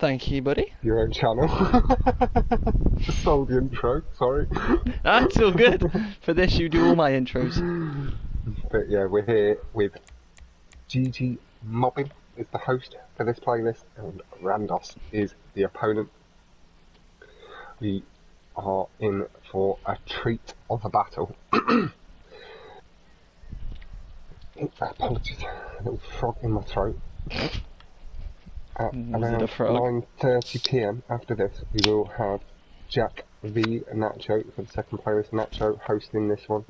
Thank you, buddy. Your own channel. Just stole the intro, sorry. That's all good. For this, you do all my intros. But yeah, we're here with GG MOBBIN is the host for this playlist, and RHANDOSS is the opponent. We are in for a treat of a battle. Apologies, a little frog in my throat. At around 9:30 PM after this, we will have Jack v Nacho for the second playlist. Nacho hosting this one,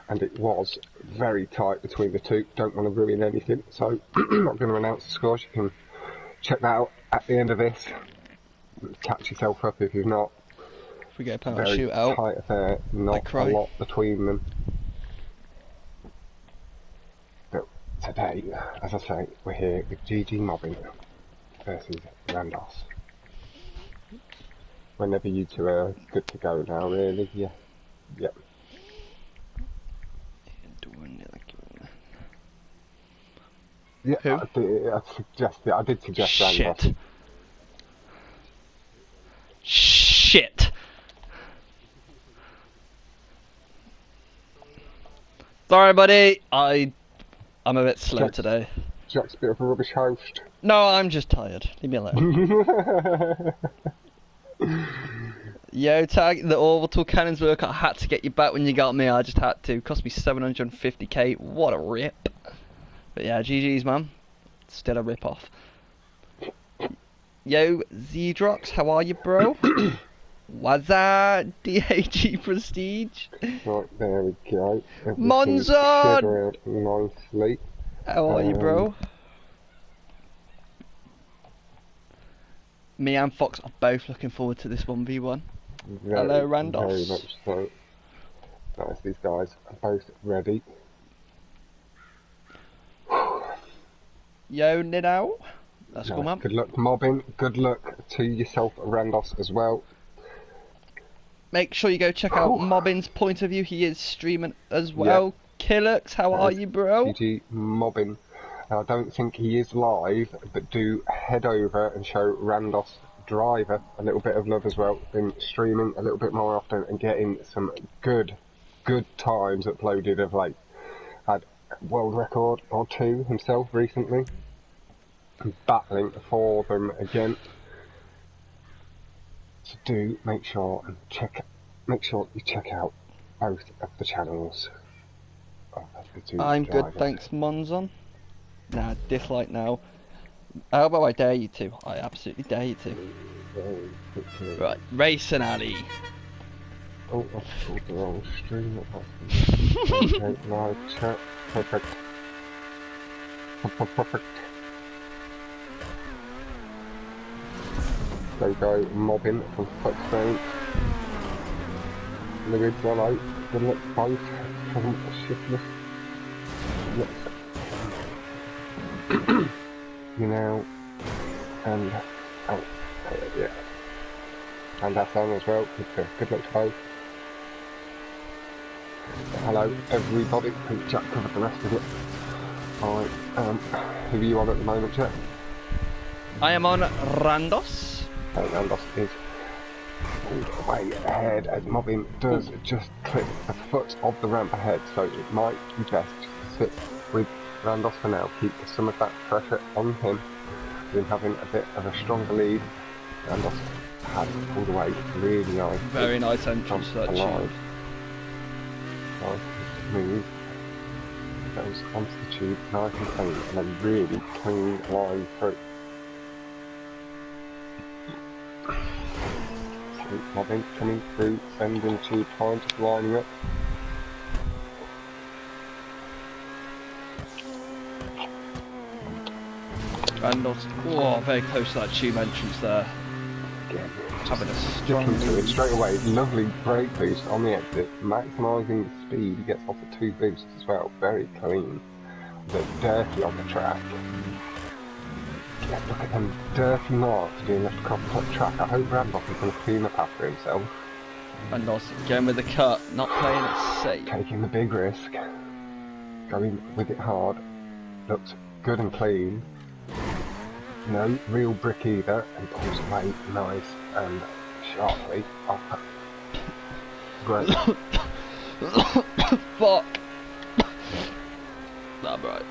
and it was very tight between the two. Don't want to ruin anything, so I'm not going to announce the scores. You can check that out at the end of this. Catch yourself up if you've not. If we get a penalty shootout, tight affair, not a lot between them. But today, as I say, we're here with GG MOBBIN versus RHANDOSS. Whenever you two are good to go now, really, yeah. Yep. Yeah, who? I did suggest RHANDOSS. Shit. Sorry, buddy. I'm a bit slow today. Jack's a bit of a rubbish host. No, I'm just tired. Leave me alone. Yo, Tag, the orbital cannons work. I had to get you back when you got me. I just had to. It cost me 750k. What a rip. But yeah, GG's, man. Still a rip off. Yo, Zedrox, how are you, bro? What's that? DAG Prestige? Right, there we go. Monzon! Nicely. How are you, bro? Me and Fox are both looking forward to this 1v1. Hello, RHANDOSS. Very much so. Nice, these guys are both ready. Yo, Nido. That's cool, man. Good luck, MOBBIN. Good luck to yourself, RHANDOSS, as well. Make sure you go check out MOBBIN's point of view. He is streaming as well. Yeah. Killux, how are you, bro? GG MOBBIN. I don't think he is live, but do head over and show RHANDOSS Driver a little bit of love as well. Been streaming a little bit more often and getting some good times uploaded of late. Had a world record or two himself recently. Battling for them again. So do make sure you check out both of the channels. I'm good, thanks, Monzon. Nah, dislike now. How about I dare you to? I absolutely dare you to. Right, Racing Alley. Oh, I've called the wrong stream. Okay, live chat. Perfect. Perfect. There we go, MOBBIN from Foxstone. Livid's one out. Good luck, both. Shiftless. You know, and oh, yeah, and that's on as well. Good luck to both. Hello, everybody. I think Jack covered the rest of it. Who are you on at the moment, Jack? I am on RHANDOSS. RHANDOSS is all the way ahead, as MOBBIN does just clip the foot of the ramp ahead, so it might be best to sit with RHANDOSS for now, keep some of that pressure on him. Been having a bit of a stronger lead. RHANDOSS has all the way, really nice. Very nice entrance to that tube. Nice move. Goes onto the tube, nice and clean, and a really clean line through. MOBBIN coming through, sending tube time, just lining up. RHANDOSS, oh, very close to that tube entrance there. Again, having a strong to it straight away. Lovely brake boost on the exit, maximising the speed. He gets off the two boosts as well. Very clean. The dirty on the track. Yeah, look at them dirty marks being left across the track. I hope RHANDOSS is going to clean up after himself. RHANDOSS going with the cut, not playing it safe. Taking the big risk. Going with it hard. Looks good and clean. no real brick either, and pulls away nice and sharply up. Great. Fuck! I'm right.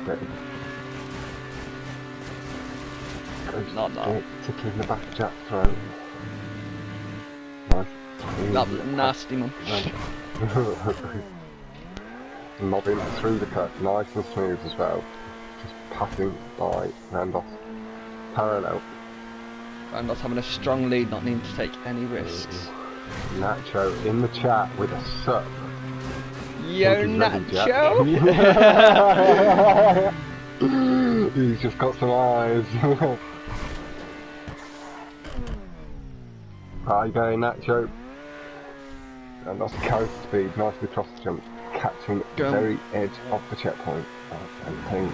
Great. Not that. Tickling the back of Jack's throat. Nice. That was nasty, man. Mobbing through the cut, nice and smooth as well. Just passing by RHANDOSS. Parallel. RHANDOSS having a strong lead, not needing to take any risks. Nacho in the chat with a sup. Yo, Nacho! He's just got some eyes. How you going, Nacho? And that's coast speed, nicely across the jump, catching the very edge of the checkpoint. And clean.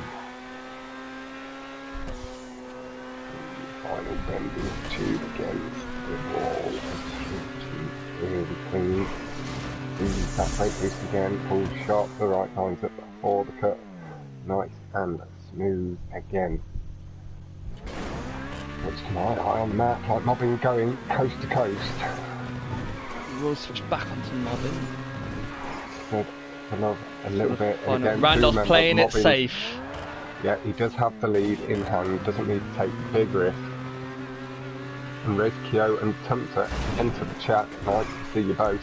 Final bending tube against the wall. Really clean. That brake boost again, pulled sharp the right lines up before the cut. Nice and smooth again. Looks quite high on the map, like Mobbin going coast to coast. We'll switch back onto Mobbin. So, a little bit. And again, RHANDOSS playing it safe. Yeah, he does have the lead in hand, doesn't need to take big risks. And Rezkio and Tumter enter the chat. Nice to see you both.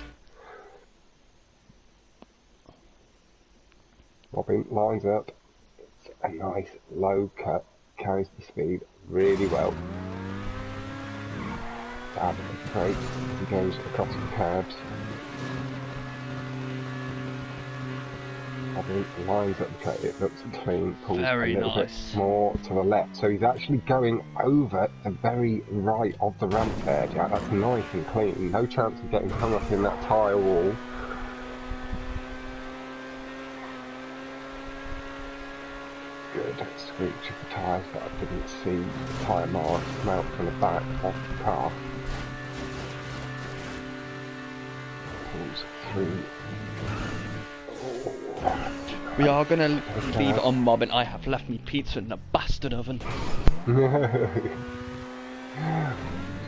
Mobbin lines up. It's a nice low cut, carries the speed really well. Dab the brakes as he goes across the curbs. Mobbin lines up the cut, it looks clean, pulls very a little nice. bit more to the left. So he's actually going over the very right of the ramp there, Jack. That's nice and clean. No chance of getting hung up in that tyre wall. Good screech of the tyres, but I didn't see the tyre marks come out from the back of the car. Pulls through. We are gonna leave it on Mobbin. I have left me pizza in the bastard oven.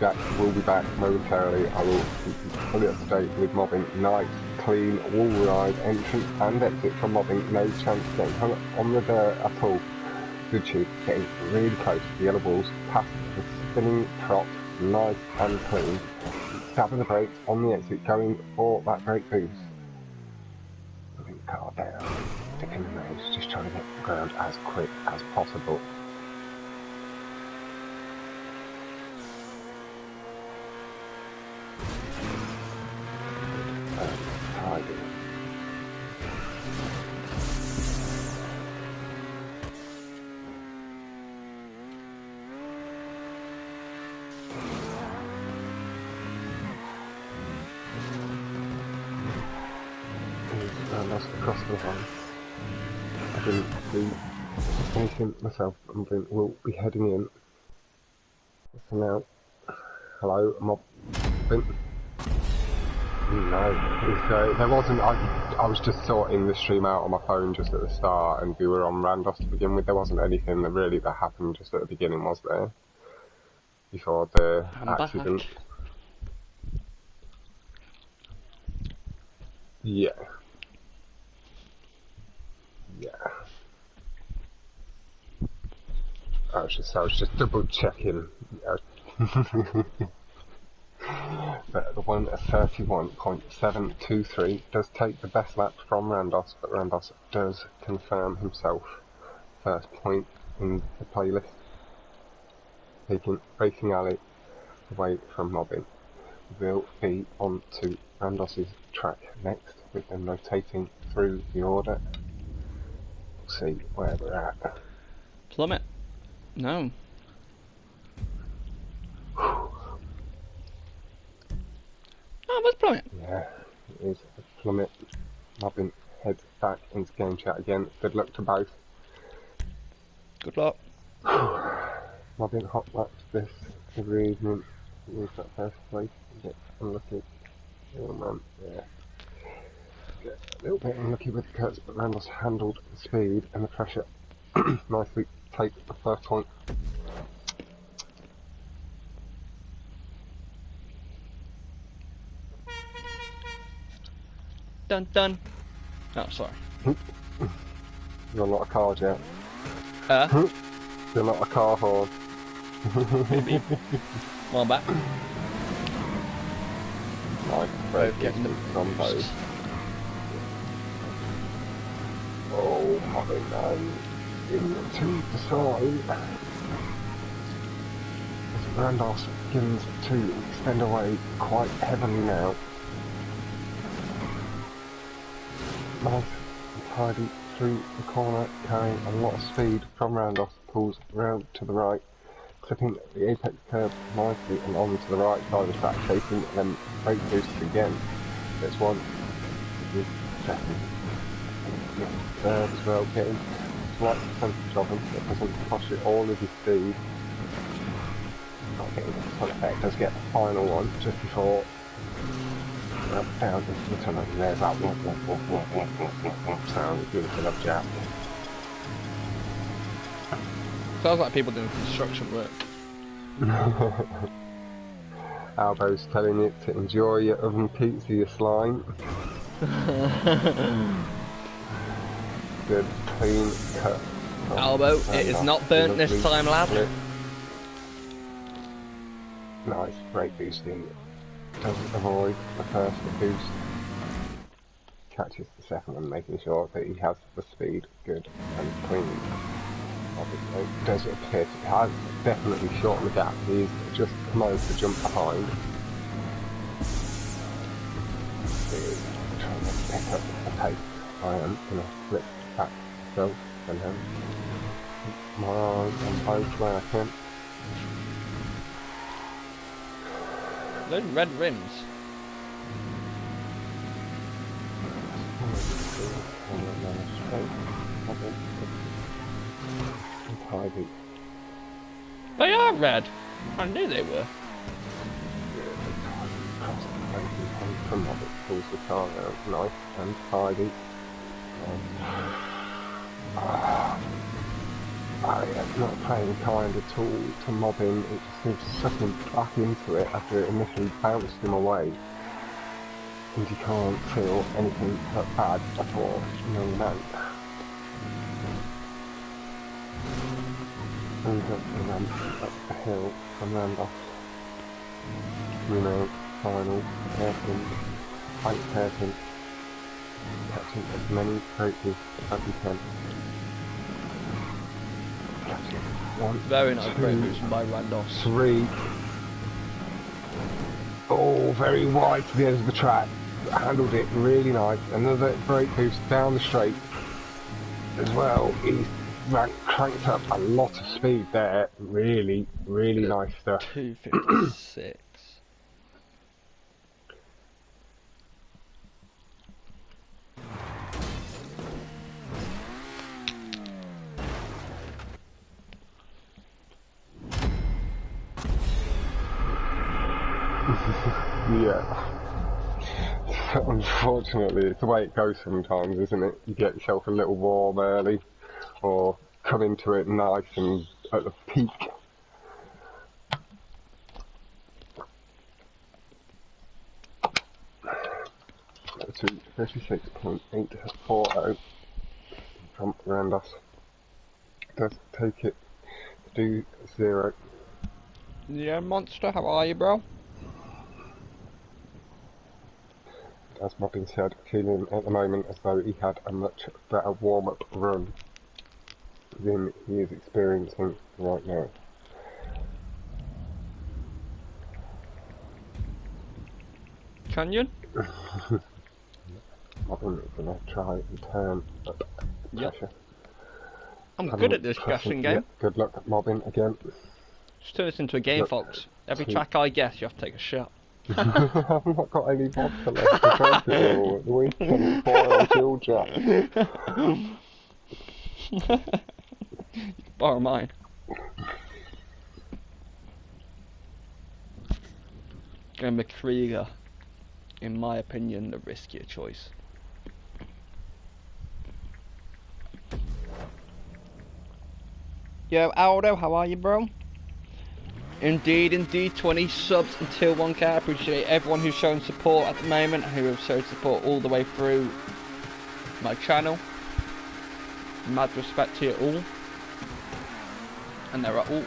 Jack will be back momentarily. I will keep you fully up to date with Mobbin. Nice, clean, wall ride, entrance and exit from Mobbin. No chance of getting hung up on the dirt at all. Good tube, getting really close to the yellow balls, past the spinning prop, nice and clean. Dabbing the brakes on the exit, going for that brake boost. Moving the car down, sticking the nose, just trying to get the ground as quick as possible. Tidy. RHANDOSS across the line. I didn't do anything myself. We'll be heading in. For now. Hello, Mobbin. No, there wasn't. I was just sorting the stream out on my phone just at the start, and we were on RHANDOSS to begin with. There wasn't anything that happened just at the beginning, was there? Before the accident. Back. Yeah. Yeah. I was just double checking. But the one at 31.723 does take the best lap from RHANDOSS, but RHANDOSS does confirm himself first point in the playlist, taking Racing Alley away from Mobbin. We'll be on to RHANDOSS's track next, with them rotating through the order. We'll see where we're at. Plummet? No. Oh, what's Plummet? Yeah, it is a Plummet. Mobbin heads back into game chat again. Good luck to both. Good luck. Mobbin hot laps this every evening. Lose that first place. Get unlucky. Oh man, yeah. Get a little bit unlucky with the cuts, but RHANDOSS handled the speed and the pressure nicely take the first point. Dun dun. Oh, sorry. You're not a car yet. You're not a car horn. Maybe. Well, back. Nice. Both getting the on both. Oh, Mobbin into the side. As RHANDOSS begins to extend away quite heavily now. Nice and tidy through the corner, carrying a lot of speed from RHANDOSS, pulls round to the right, clipping the apex curve nicely and on to the right side of the track, taking them brake boosts again. This one, second, third as well, getting a slight percentage of them, it doesn't cost you all of your speed. Not getting a ton effect, does get the final one just before down into the tunnel, and there's that sound good for that jab. Sounds like people doing construction work. Albo's telling you to enjoy your oven pizza, your slime. Good, clean cut. Albo, it is not burnt this time, lad. Split. Nice, brake boosting. Doesn't avoid the first boost. Catches the second one, making sure that he has the speed good and clean. Obviously, does appear to has definitely shortened the gap. He's just come over to jump behind. He's trying to pick up the pace. I am gonna flip back so and then keep my eyes on both where I can. Those red rims. Tidy. They are red. I knew they were. From what it pulls the car out nice and tidy. I am not playing kind at all to MOBBIN. It just seems to suck him back into it after it initially bounced him away. And you can't feel anything but bad at all, young man. Moves up the ramp, up the hill from RHANDOSS. Remote, final, hairpin, tight hairpin. Catching as many approaches as you can. Catching one, Very nice two, brake boost by RHANDOSS. 3. Oh, very wide to the edge of the track. Handled it really nice. Another brake boost down the straight as well. He's cranked up a lot of speed there. Really, really nice stuff. 256. Yeah. Unfortunately, it's the way it goes sometimes, isn't it? You get yourself a little warm early, or come into it nice and at the peak. To 36.840 from RHANDOSS. Does take it to do 0. Yeah, monster, how are you, bro? As MOBBIN said, feeling at the moment as though he had a much better warm-up run than he is experiencing right now. Canyon? MOBBIN is going to try and turn up pressure. I'm good at this guessing game. Yep. Good luck, MOBBIN, again. Just turn this into a game, folks. Every track I guess, you have to take a shot. I've not got any vodka left to drink it all at the weekend before I killed Jack. Borrow mine. And McCreeger, in my opinion, the riskier choice. Yo, Aldo, how are you, bro? Indeed, 20 subs until 1k. I appreciate everyone who's shown support at the moment, who have shown support all the way through my channel. Mad respect to you all. And there are all.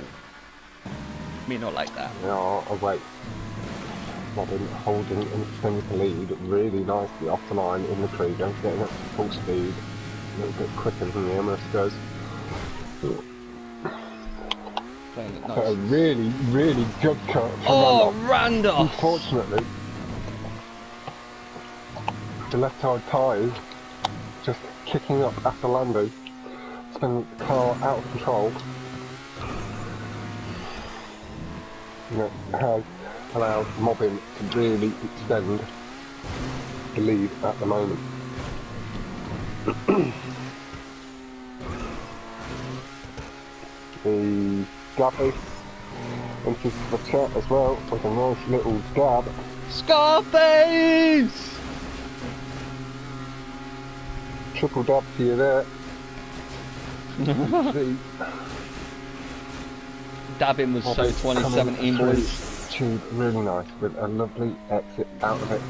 Me not like that. Yeah, oh wait. Mobbin holding an extended lead really nicely off the line in the Krieger, getting up to full speed, a little bit quicker than the Emirates goes. Nice. A really, really good cut from RHANDOSS! Unfortunately, the left side tyres just kicking up after landing, spinning the car out of control. It has allowed Mobbin to really extend the lead at the moment. The Gabby enters the chat as well with a nice little dab. Scarface! Triple dab for you there. Dabbing was so 2017, boys. Tube really nice with a lovely exit out of it,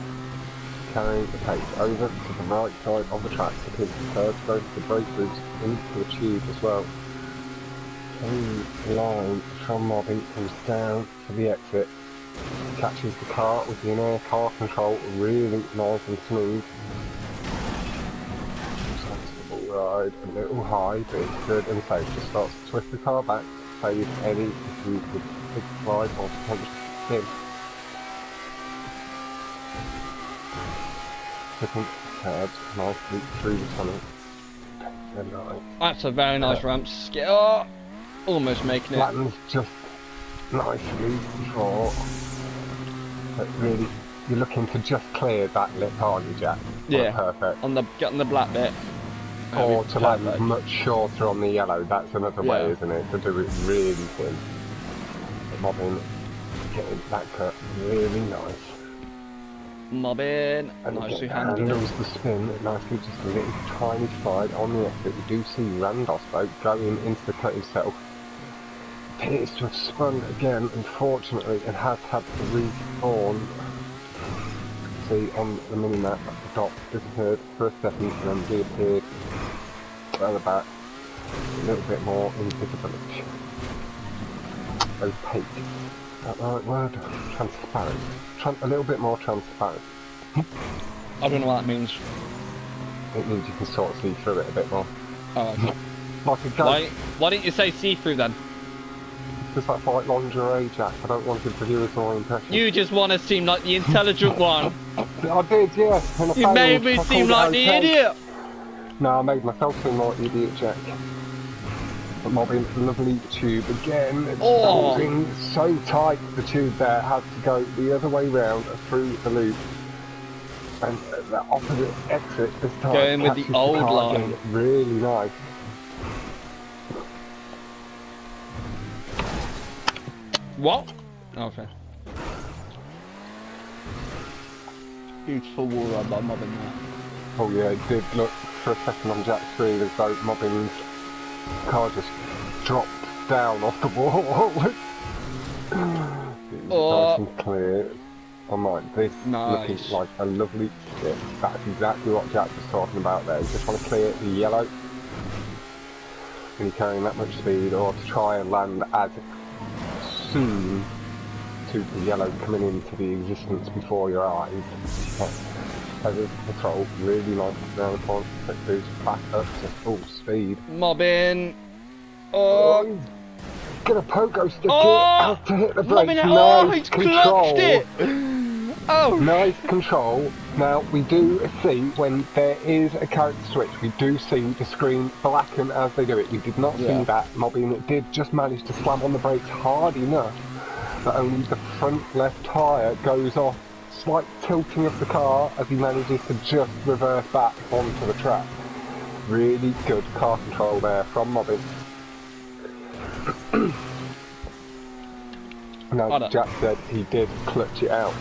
carrying the pace over to the right side of the track to pin the third stroke of the brake boost into the tube as well. Clean line from Mobbin comes down to the exit, catches the car with the inner car control really nice and smooth. Ride a little high, but it's good and safe. Just starts to twist the car back to save any issues with big slide or potential spin. Flipping curbs nicely through the tunnel. That's a very nice ramp. Oh, almost making it. Flattens just nicely for. But really, you're looking to just clear that lip, aren't you, Jack? Yeah. Perfect. Getting the black bit. Or to land much shorter on the yellow, that's another way, isn't it? To do it really thin. Mobbin getting that cut really nice. Mobbin, and nicely handled. Handles the spin nicely, just a little tiny slide on the exit. We do see RHANDOSS though going into the cut himself. Appears to have spun again, unfortunately, and has had to respawn. See on the minimap, the dot disappeared for a second and then reappeared further back, a little bit more invisibility. Opaque. Is that the right word? Transparent. A little bit more transparent. I don't know what that means. It means you can sort of see through it a bit more. Oh, okay. Like a ghost. Why didn't you say see-through then? Because that's like lingerie, Jack. I don't want him to hear his own impression. You just want to seem like the intelligent one. I did, yeah. You made me seem like the idiot. No, I made myself seem like the idiot, Jack. But Mobbin, lovely tube again. It's holding so tight. The tube there had to go the other way round through the loop. And the opposite exit this time. Going with the old line. Again. Really nice. What? Okay. Beautiful wall ride by Mobbin there. Oh yeah, it did look for a second on Jack's screen as though Mobbin's car just dropped down off the wall. Nice and clear. I might this looking like a lovely skip. That's exactly what Jack was talking about there. You just want to clear the yellow when you're carrying that much speed, or to try and land as soon to the yellow coming into the existence before your eyes. As a patrol, really nice down the corner, quick boost, back up to full speed. Mobbin! Oh! Gonna pogo stick it out to hit the brake. Nice control! It. Oh! Nice control. Now we do see when there is a character switch, we do see the screen blacken as they do it. We did not see that. Mobbin did just manage to slam on the brakes hard enough that only the front left tyre goes off. Slight tilting of the car as he manages to just reverse back onto the track. Really good car control there from Mobbin. Now Jack said he did clutch it out.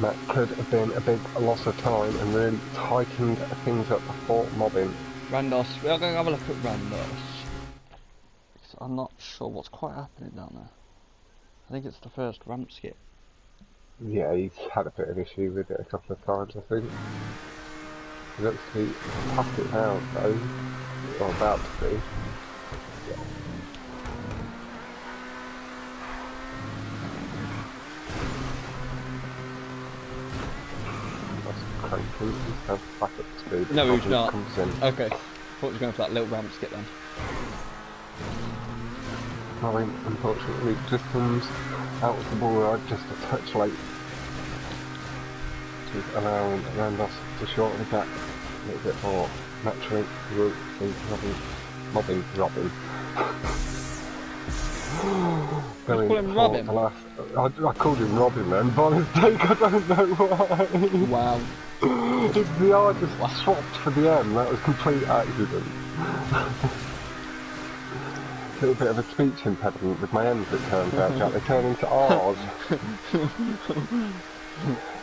That could have been a big loss of time and really tightened things up for Mobbin. RHANDOSS, we are going to have a look at RHANDOSS. I'm not sure what's quite happening down there. I think it's the first ramp skip. Yeah, he's had a bit of issue with it a couple of times, I think. He looks to be past it now, though. Or about to be. Yeah. That's cranking. He's back up to speed. No, he's not. Comes in. Okay. Thought he was going for that little ramp skip then. Mobbin, unfortunately, just comes out of the ball ride just a touch late. To allow RHANDOSS to shorten the gap a little bit more. Naturally, you will see Mobbin. Call him Robin? I called him Robin then, by mistake, I don't know why. Wow. It's the I just swapped for the M, that was complete accident. A little bit of a speech impediment with my M's, it turns out, Jack. They turn into R's.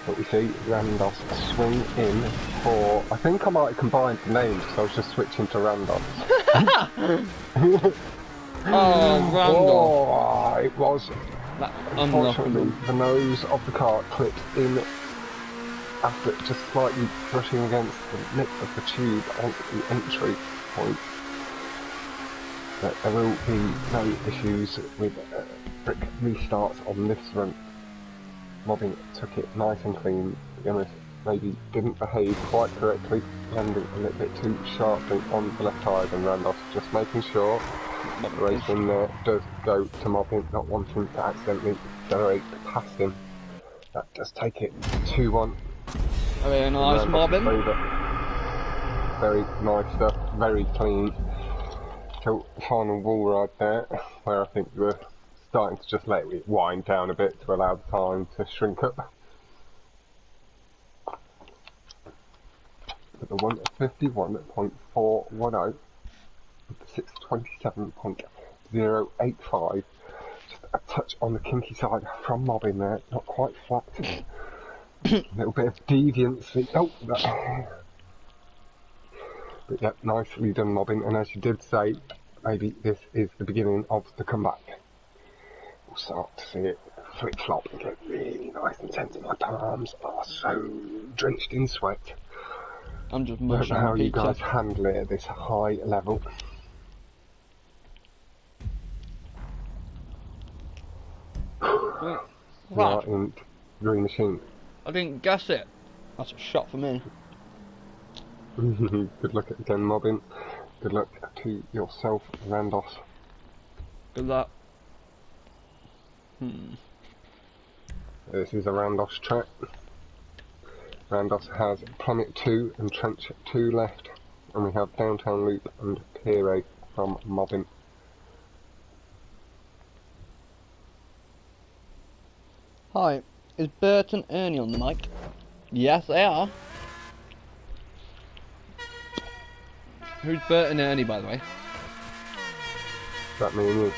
But we see RHANDOSS swing in for... I think I might have combined the names because I was just switching to RHANDOSS. Oh, RHANDOSS. Oh, it was... Unfortunately, the nose of the car clipped in after just slightly brushing against the lip of the tube on the entry point. But there will be no issues with brick restarts on this run. Mobbin took it nice and clean. To be honest, maybe didn't behave quite correctly, landing a little bit too sharply on the left tyre than RHANDOSS. Just making sure the race in there does go to Mobbin, not wanting to accidentally accelerate past him. That does take it 2-1. Very nice, Mobbin. Very nice stuff, very clean. Till final wall ride there, where I think we're starting to just let it wind down a bit to allow the time to shrink up. At the 151.410, 627.085, just a touch on the kinky side from Mobbin there, not quite flat. A little bit of deviance. Oh, but yeah, nicely done, Mobbin, and as you did say, maybe this is the beginning of the comeback. We'll start to see it flip-flop and get really nice and tense. My palms are so drenched in sweat. I'm just I don't know how pizza. you guys handle it at this high level. What? In green machine. I didn't guess it. That's a shot for me. Good luck again, Mobbin. Good luck to yourself, RHANDOSS. Good luck. This is a RHANDOSS track. RHANDOSS has Plummet 2 and Trench 2 left, and we have Downtown Loop and Pier from Mobbin. Hi, is Bert and Ernie on the mic? Yes, they are. Who's Bert and Ernie, by the way? That me and you.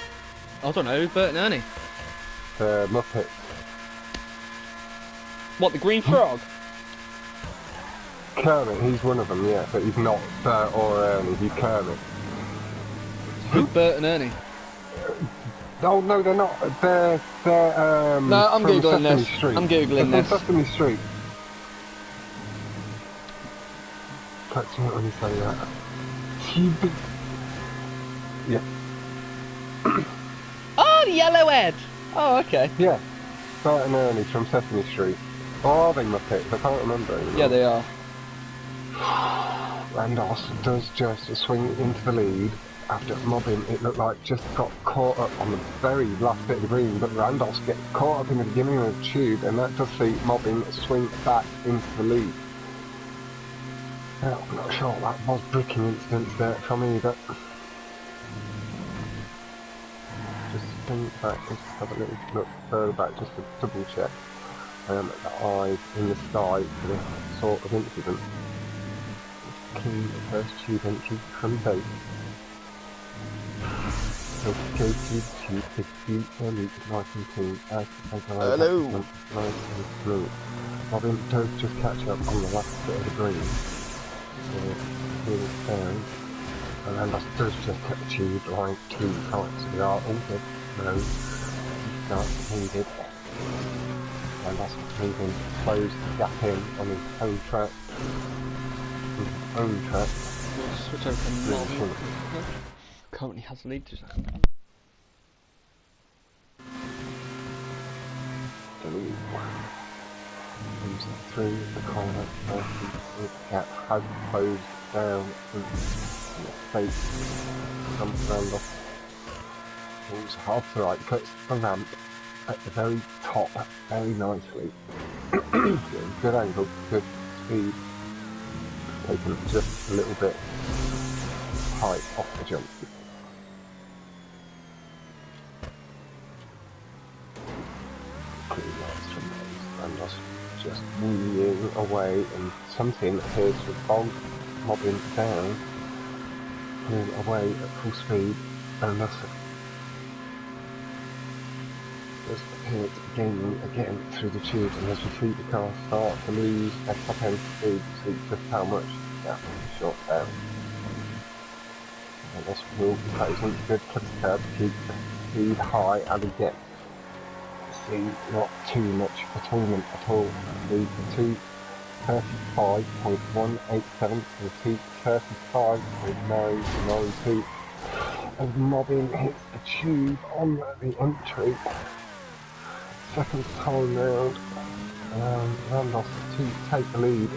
I don't know, who's Bert and Ernie? The Muppets. What, the green frog? Kermit, he's one of them, yeah, but he's not Bert or Ernie, he's Kermit. Who's Bert and Ernie? Oh no, they're not. They're no, I'm from googling Sesame this. Street. I'm googling They're this. from Sesame Street. Catch me when you say that. Yeah. Oh, the yellow head! Oh, okay. Yeah. Bert and Ernie from Sesame Street. Or are they Muppets? I can't remember anymore. Yeah, they are. RHANDOSS does just swing into the lead. After Mobbin, it looked like just got caught up on the very last bit of the green, but RHANDOSS gets caught up in the beginning of the tube, and that does see Mobbin swing back into the lead. Now, I'm not sure that was bricking incidents there from either. Just spin back, just have a little look further back, just to double check the eyes in the sky for this sort of incident. Clean first tube entry from both. Go to the tube, if you early, nice and clean, Hello. Nice and smooth. Mobbin does just catch up on the last bit of the green. So wheels down. And then that does just achieve like 2 times. We are all good. No, not needed. And that's moving, close the gap in on his own track. We'll switch over to modern. Currently has a lead 2 seconds. Comes through the corner, the gap has closed down and the face comes around off. Pulls hard to right, puts the ramp at the very top very nicely. Good angle, good speed. Taking just a little bit high off the jump. Clean lights from those RHANDOSS just wheeling away, and something appears to have bogged MOBBIN down, pulling away at full speed, and thus does appear to be gaining again through the tube, and as we see the car start to lose a top end speed, see just how much gap short down. And this will be closing, good clip curve to keep the speed high, and again see not too much atonement at all. The 235.187 to the 235.992 as MOBBIN hits the tube on the entry. Second time round, RHANDOSS to take the lead.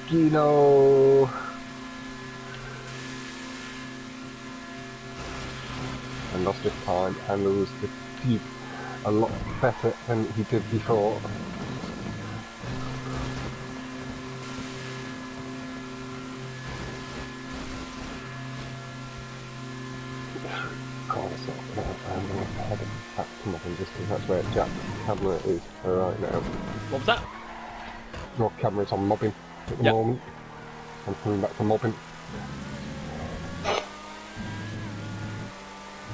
Gino! RHANDOSS this time handles the tube a lot better than he did before. Head back to MOBBIN just because that's where Jack's camera is right now. What was that? Your camera's on MOBBIN at the moment. I'm coming back to MOBBIN.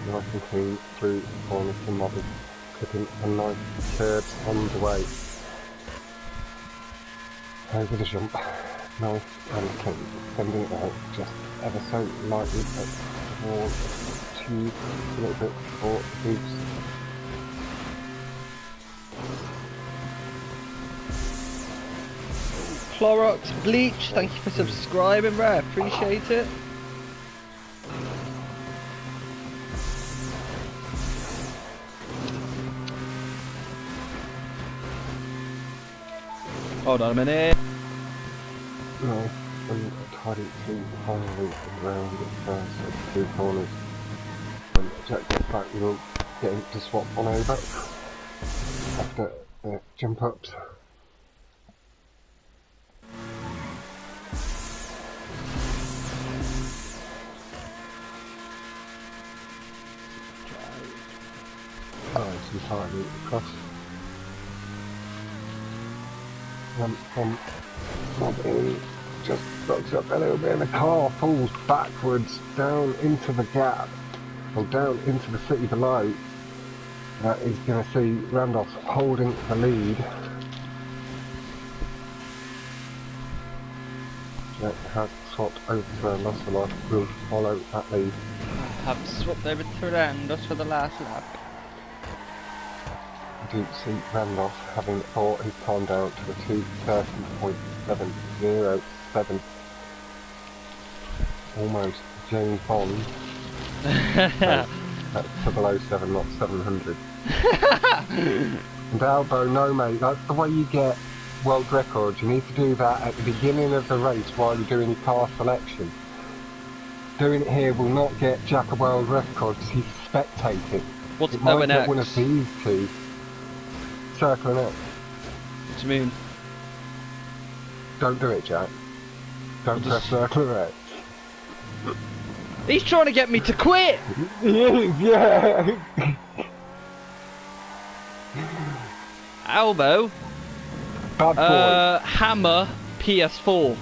Nice and clean through the corners to MOBBIN, clipping a nice curves on the way. Over the jump, nice and clean, sending it out just ever so lightly towards the tube, a little bit for the boots. Clorox Bleach, thank you for subscribing, bro. I appreciate it. Hold on a minute. Nice and tidy to finally around it first, so 2 corners. When Jack gets back, we'll get him to swap on over after the jump ups. Nice and tidy across. From MOBBIN, just bucks up a little bit and the car falls backwards down into the gap, or down into the city below. That is going to see RHANDOSS holding the lead. Jack has swapped over to RHANDOSS, and I will follow that lead. I have swapped over to RHANDOSS for the last lap. I do see RHANDOSS having brought his time down to the 230.707. Almost James Bond. That's 007, not 700. And Albo, no mate, that's the way you get world records. You need to do that at the beginning of the race while you're doing your car selection. Doing it here will not get Jack a world record because he's spectating. What's it might O&X? get one of these two. Circle and X. What do you mean? Don't do it, Jack. Don't press circle and X. He's trying to get me to quit! Yeah! Albo. Bad boy. Hammer PS4.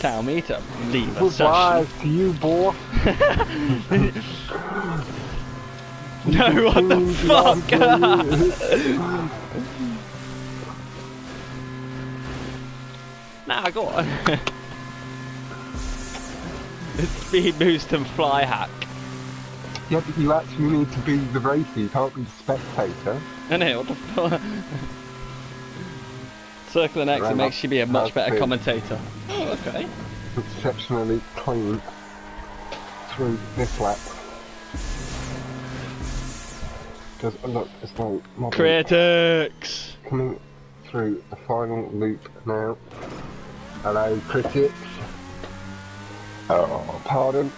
tell me to leave a Goodbye session. to you, boy. No, what the fuck? Nah, go on. Speed boost and fly hack. Yeah, but you actually need to be the racer, you can't be the spectator. I know, what the fuck? Circle and exit makes you be a much better commentator. Oh, okay. Exceptionally clean through this lap. Does look as though Critics! Coming through the final loop now. Hello, critics. Oh, pardon.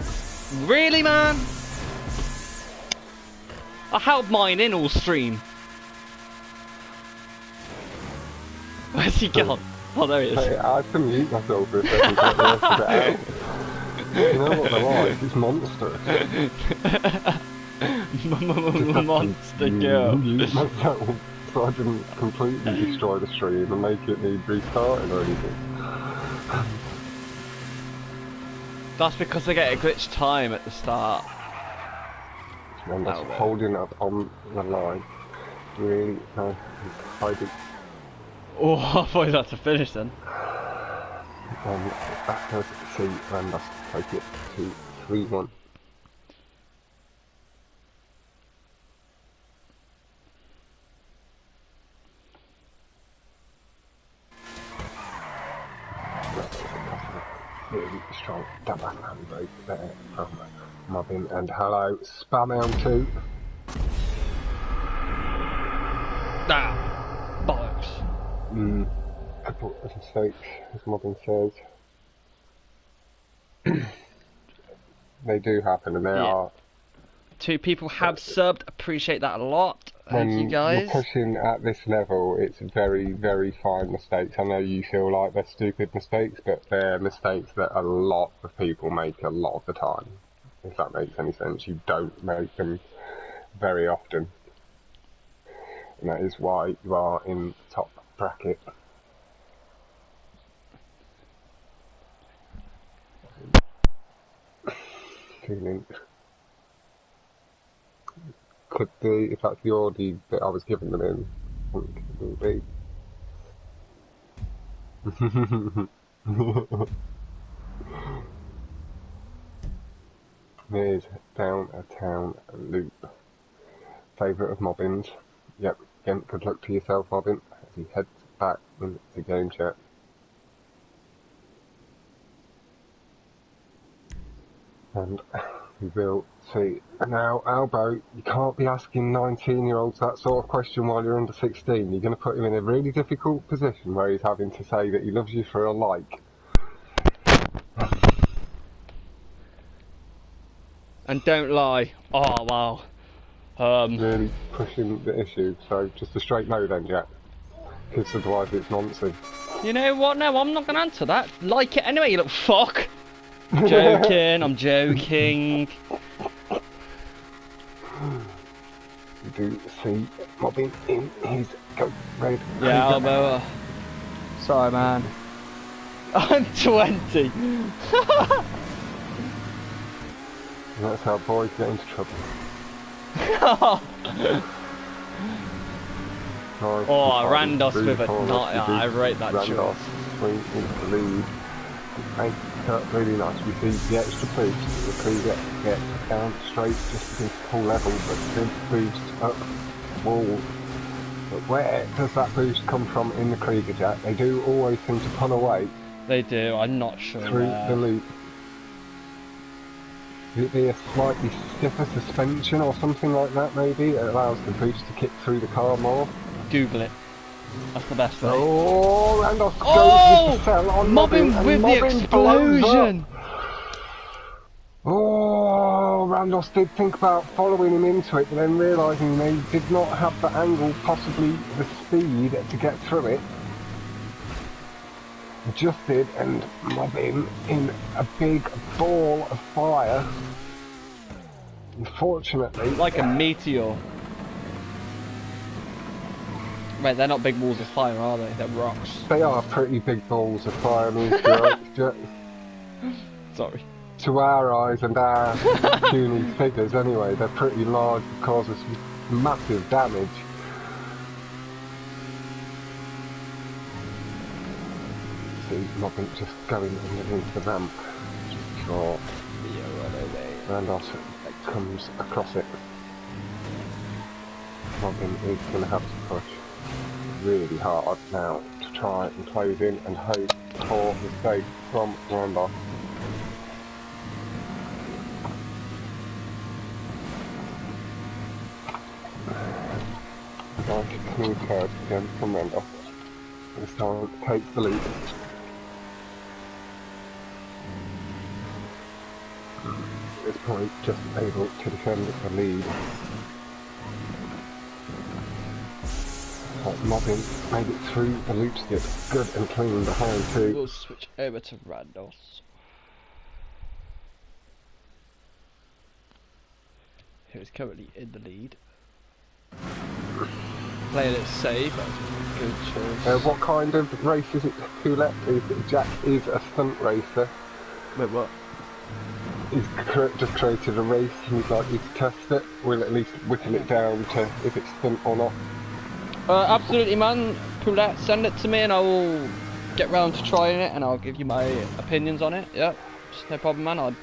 Really, man? I held mine in all stream. Where's he gone? Oh, there he is. Hey, I had to mute myself for a second to get the rest of it out. You know what they're like? It's monstrous. Monster girl. Mute myself so I didn't completely destroy the stream and make it need restarting or anything. That's because they get a glitch time at the start. And that's holding up on the line. Really nice and tidy. Oh, I thought you had to finish then. And that does see RHANDOSS take it to 3-1. Really strong double handbrake there from MOBBIN, and hello, Spam 2. Ah, bollocks. Couple of mistakes, as MOBBIN says. They do happen, and they are. 2 people have subbed, appreciate that a lot. Thank you guys. You're pushing at this level, it's very, very fine mistakes. I know you feel like they're stupid mistakes, but they're mistakes that a lot of people make a lot of the time. If that makes any sense, you don't make them very often. And that is why you are in the top bracket. Feeling. Could be, if that's the order that I was giving them in, I think it will be. Mid down a town loop. Favourite of MOBBIN's. Yep, again, good luck to yourself, MOBBIN, as he heads back into game chat. And we will see. Now, Albo, you can't be asking 19-year-olds that sort of question while you're under 16. You're going to put him in a really difficult position where he's having to say that he loves you for a like. And don't lie. Oh, wow. Really pushing the issue, so just a straight no then, Jack. Because otherwise it's nonsense. You know what? No, I'm not going to answer that. Like it anyway, you little fuck. Joking, I'm joking. You do see MOBBIN in his go red. Yeah, Albo. Sorry, man. I'm 20. That's how boys get into trouble. Oh, RHANDOSS with a knot. I rate that shot. Swing into the lead. Make it really nice. We see the extra boost. The crew get down straight just into full level, but big boost up the wall. But where does that boost come from in the Krieger, Jack? They do always seem to pull away. They do. I'm not sure. Through the loop. Could it be a slightly stiffer suspension or something like that, maybe? It allows the boost to kick through the car more. Google it. That's the best way. Oh, RHANDOSS goes with the cell on MOBBIN with the explosion! Oh, RHANDOSS did think about following him into it, but then realising they did not have the angle, possibly the speed to get through it. Just did, and MOBBIN in a big ball of fire. Unfortunately, like a meteor. Wait, they're not big balls of fire, are they? They're rocks. They are pretty big balls of fire, meteorites. Sorry. To our eyes and our puny figures anyway, they're pretty large and cause us massive damage. See, Mobbin just going underneath the ramp. Short. RHANDOSS comes across it. Mobbin is going to have to push really hard now to try and close in and hope for mistake from RHANDOSS. Nice smooth curve again from RHANDOSS. This time takes the lead. At this point, just able to defend the lead. Mobbin made it through the loop skip, good and clean behind too. We'll switch over to RHANDOSS, who is currently in the lead. Playing it safe, good choice. What kind of race is it? Poulette? Jack is a stunt racer. Wait, what? He's just created a race and he'd like you to test it. We'll at least whittle it down to if it's stunt or not. Absolutely, man. Poulette, send it to me and I will get round to trying it and I'll give you my opinions on it. Yeah, just no problem, man.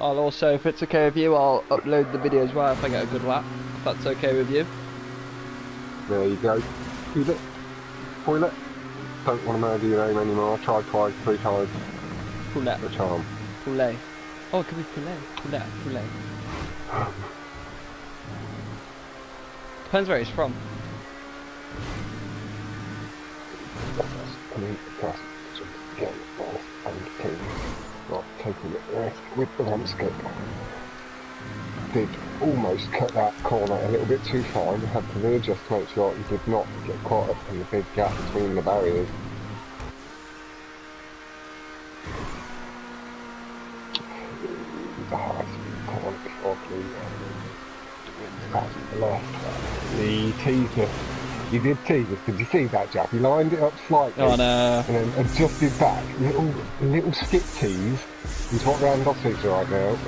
I'll also, if it's okay with you, I'll upload the video as well if I get a good lap. If that's okay with you. There you go. Poulette. Poulette. Don't want to murder your name anymore. Try twice, 3 times. Poulette. The charm. Poulet. Oh, it could be Poulette. Poulette. Depends where he's from. Coming across, just getting off and clean. Not taking the risk with the ramp skip. Did almost cut that corner a little bit too fine. Had to readjust to make sure he did not get caught up in the big gap between the barriers. The high speed corner before the left. He teased us. He did tease us. Did you see that, Jack? He lined it up slightly Oh, no. and then adjusted back. Little skip tease is what RHANDOSS is right now.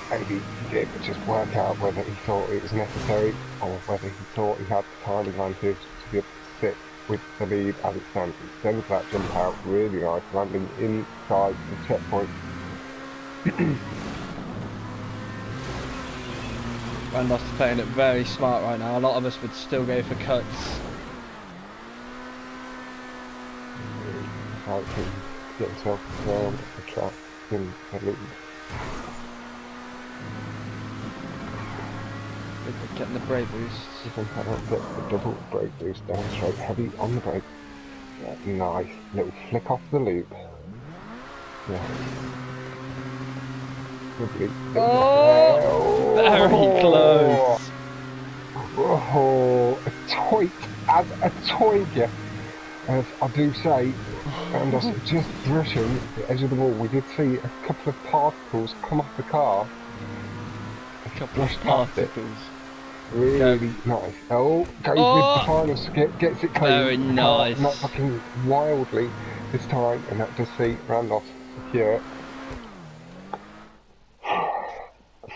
Maybe he did just work out whether he thought it was necessary or whether he thought he had the time advantage to be able to sit with the lead as it stands. Instead of that jump out, really nice, landing inside the checkpoint. RHANDOSS is playing it very smart right now. A lot of us would still go for cuts. How to get himself around the track in the lead. Getting the brake boost. Even how to get the double brake boost down straight, heavy on the brake. Yeah, nice. Little flick off the loop. Yeah. Lovely. Oh, very close. Oh, a toy, as a toy gift, as I do say, and us just brushing the edge of the wall. We did see a couple of particles come off the car. A couple of particles. Really nice. Oh, goes with the final skip, gets it clean. Very nice. Not fucking wildly this time, and that does see RHANDOSS secure.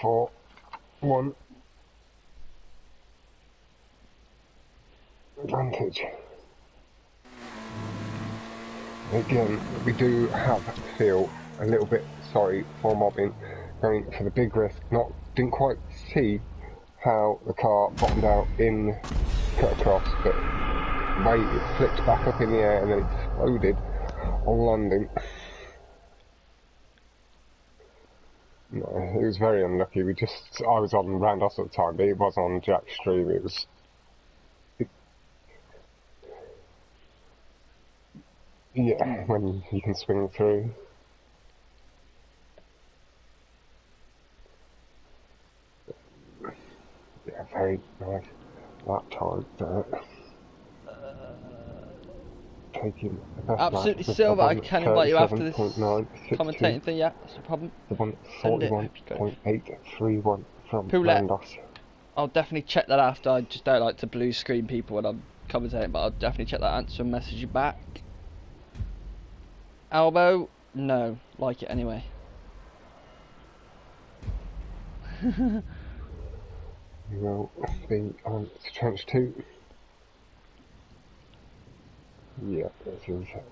4-1 advantage. Again, we do have to feel a little bit sorry for Mobbin going for the big risk. Didn't quite see how the car bottomed out in cut across, but the way it flicked back up in the air and then it exploded on landing. No, it was very unlucky. I was on RHANDOSS at the time, but it was on Jack's stream. Yeah, when you can swing through. Yeah, very nice lap time there. Taking the best Absolutely lap, silver. I can invite you after this 37.962. commentating thing. Yeah, that's no problem. The one Send it. 41.831 from Poulette. RHANDOSS. I'll definitely check that after. I just don't like to blue screen people when I'm commentating, but I'll definitely check that answer and message you back. Elbow? No. Like it anyway. We'll be on to trench 2. Yeah, that's it.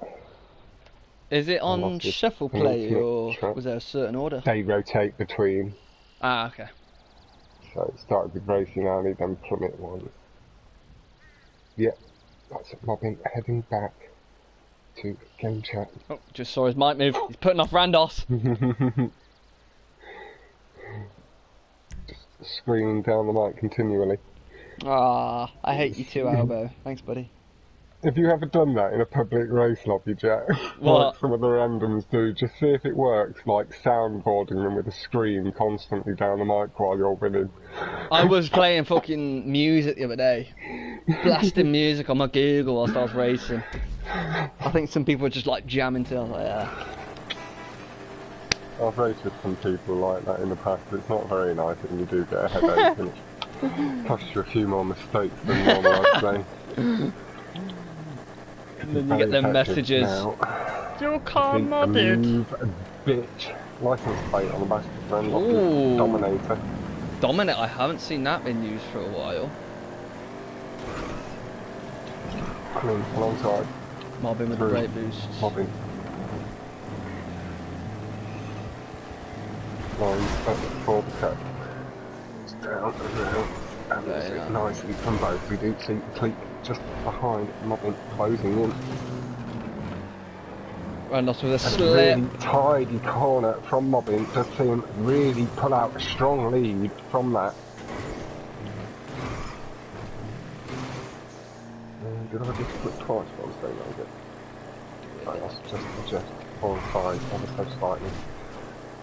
Is it on shuffle play or was there a certain order? They rotate between. Ah, okay. So it started with Racing Alley, then Plummet 1. Yeah, that's it. Mobbin heading back to game chat. Oh, just saw his mic move. He's putting off RHANDOSS. Just screaming down the mic continually. Ah, I hate you too, Albo. Thanks, buddy. Have you ever done that in a public race lobby, Jack? What? Like some of the randoms do. Just see if it works, like soundboarding them with a scream constantly down the mic while you're winning. I was playing fucking music the other day. Blasting music on my Google whilst I was racing. I think some people were just like jamming to it. I was like, yeah. I've raced with some people like that in the past. It's not very nice and you do get a headache and it costs you a few more mistakes than normal, I'd say. And then you get them messages. Now. Your car modded. Move, bitch. License plate on the back of the friend of the Dominator. Dominate, I haven't seen that been used for a while. I mean, alongside. Mobbin with the brake boost. Mobbin. Lines up for the cut. It's down and around. And it's nicely from both. We do see the cleat just behind Mobbin closing in. RHANDOSS with a slip. Really tidy corner from Mobbin. Does see him really pull out a strong lead from that. Did I just flip twice while I was saying that again? Right, that's just 4 and 5, ever so slightly.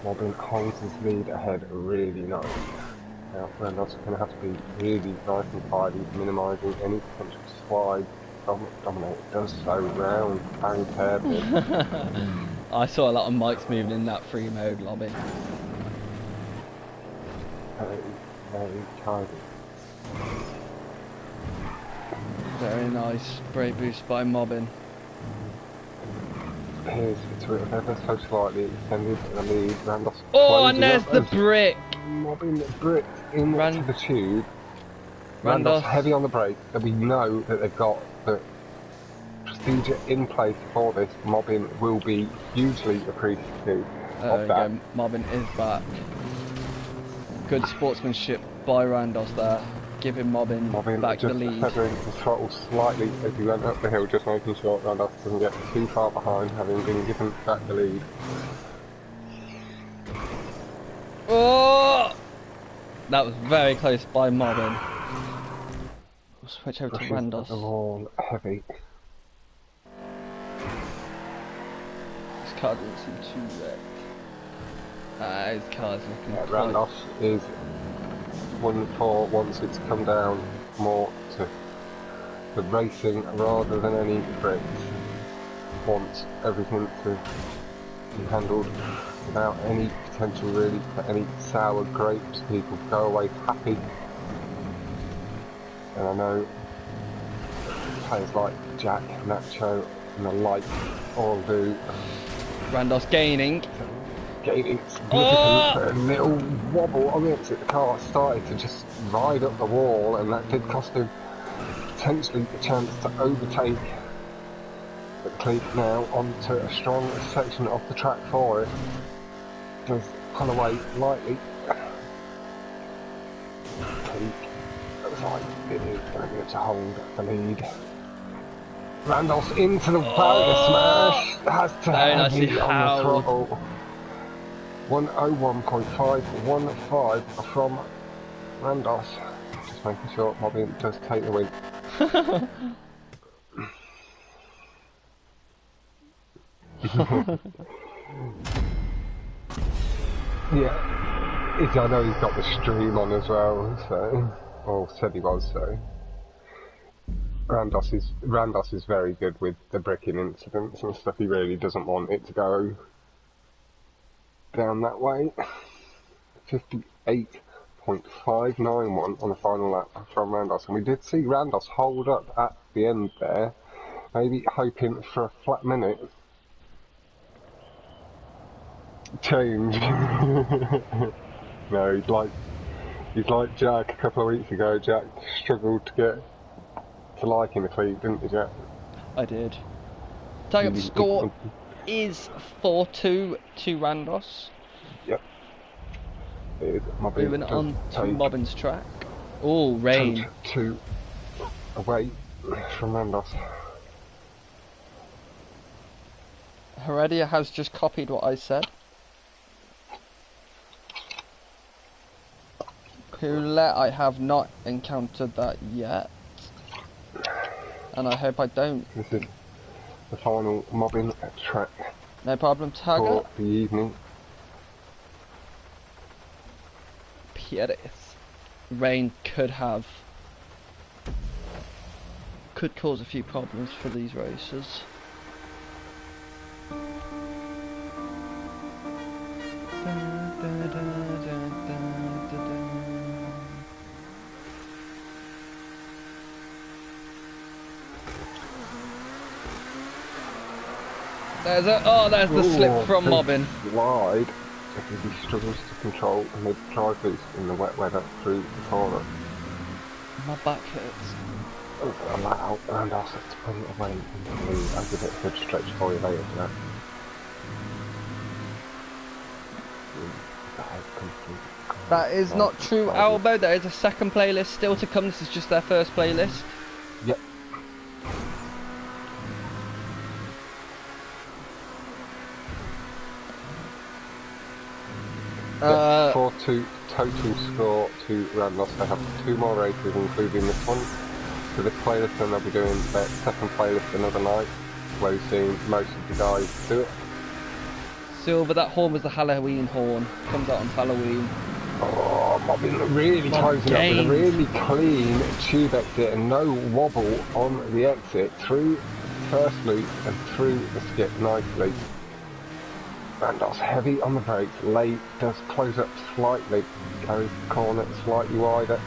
Mobbin holds his lead ahead really nice. Now, RHANDOSS going to have to be really nice and tidy, minimising any potential slide. Dominator does so round and hairpin. I saw a lot of mics moving in that free mode lobby. Very tidy. Very nice brake boost by Mobbin. Here's to it ever so slightly extended the lead. RHANDOSS. Oh, and there's the brick! Mobbin the brick into the tube. RHANDOSS heavy on the brake, and we know that they've got the procedure in place for this. Mobbin will be hugely appreciative of that. Mobbin is back. Good sportsmanship by RHANDOSS there. Giving Mobbin back the lead. Just feathering the throttle slightly as he went up the hill, just making sure RHANDOSS doesn't get too far behind, having been given back the lead. Oh! That was very close by Mobbin. We'll switch over to RHANDOSS. The wall heavy. His car doesn't seem too wrecked. His car's looking RHANDOSS is 1-4 once it's come down more to the racing rather than any bricks. Wants everything to be handled without any potential really for any sour grapes. People go away happy. And I know players like Jack, Nacho and the like all do. RHANDOSS gaining. Gaining significant, a little wobble on the exit. The car started to just ride up the wall, and that did cost him potentially the chance to overtake. But Cleek now onto a strong section of the track for it. Does pull away lightly. Cleek looks like it is going to be able to hold the lead. RHANDOSS into the barrier smash. Has to have it on the throttle. 101.515 from RHANDOSS. Just making sure Mobbin does take the win. Yeah, I know he's got the stream on as well, so, or said he was, so. RHANDOSS is very good with the bricking incidents and stuff. He really doesn't want it to go down that way. 58.591 on the final lap from RHANDOSS, and we did see RHANDOSS hold up at the end there, maybe hoping for a flat minute. change. No, he's like Jack a couple of weeks ago. Jack struggled to get to like him a fleet, didn't you, Jack? I did. Tag-up score is 4-2 to RHANDOSS. Yep. Moving on to Mobbin's track. Oh, rain. 2 away from RHANDOSS. Heredia has just copied what I said. Poulet, I have not encountered that yet. And I hope I don't. This is the final mobbing track. No problem, Tagger. For the evening. Pieris. Rain could cause a few problems for these racers. There's the slip from Mobbin. Wide, because he struggles to control mid drive boost in the wet weather through the corner. My back hurts. Oh, allow RHANDOSS to pull it away into the lead. I'll give it a good stretch for you later tonight. That is not true, Albo. There is a second playlist still to come. This is just their first playlist. Yep. Uh, 4-2 total score to RHANDOSS. They have 2 more races, including this one. So this playlist, and they'll be doing their second playlist another night, where we've seen most of the guys do it. Silver, that horn was the Halloween horn. Comes out on Halloween. Oh, Mobbin really closing up with a really clean tube exit and no wobble on the exit through first loop and through the skip nicely. RHANDOSS heavy on the brakes, late, does close up slightly, goes the corner slightly wider.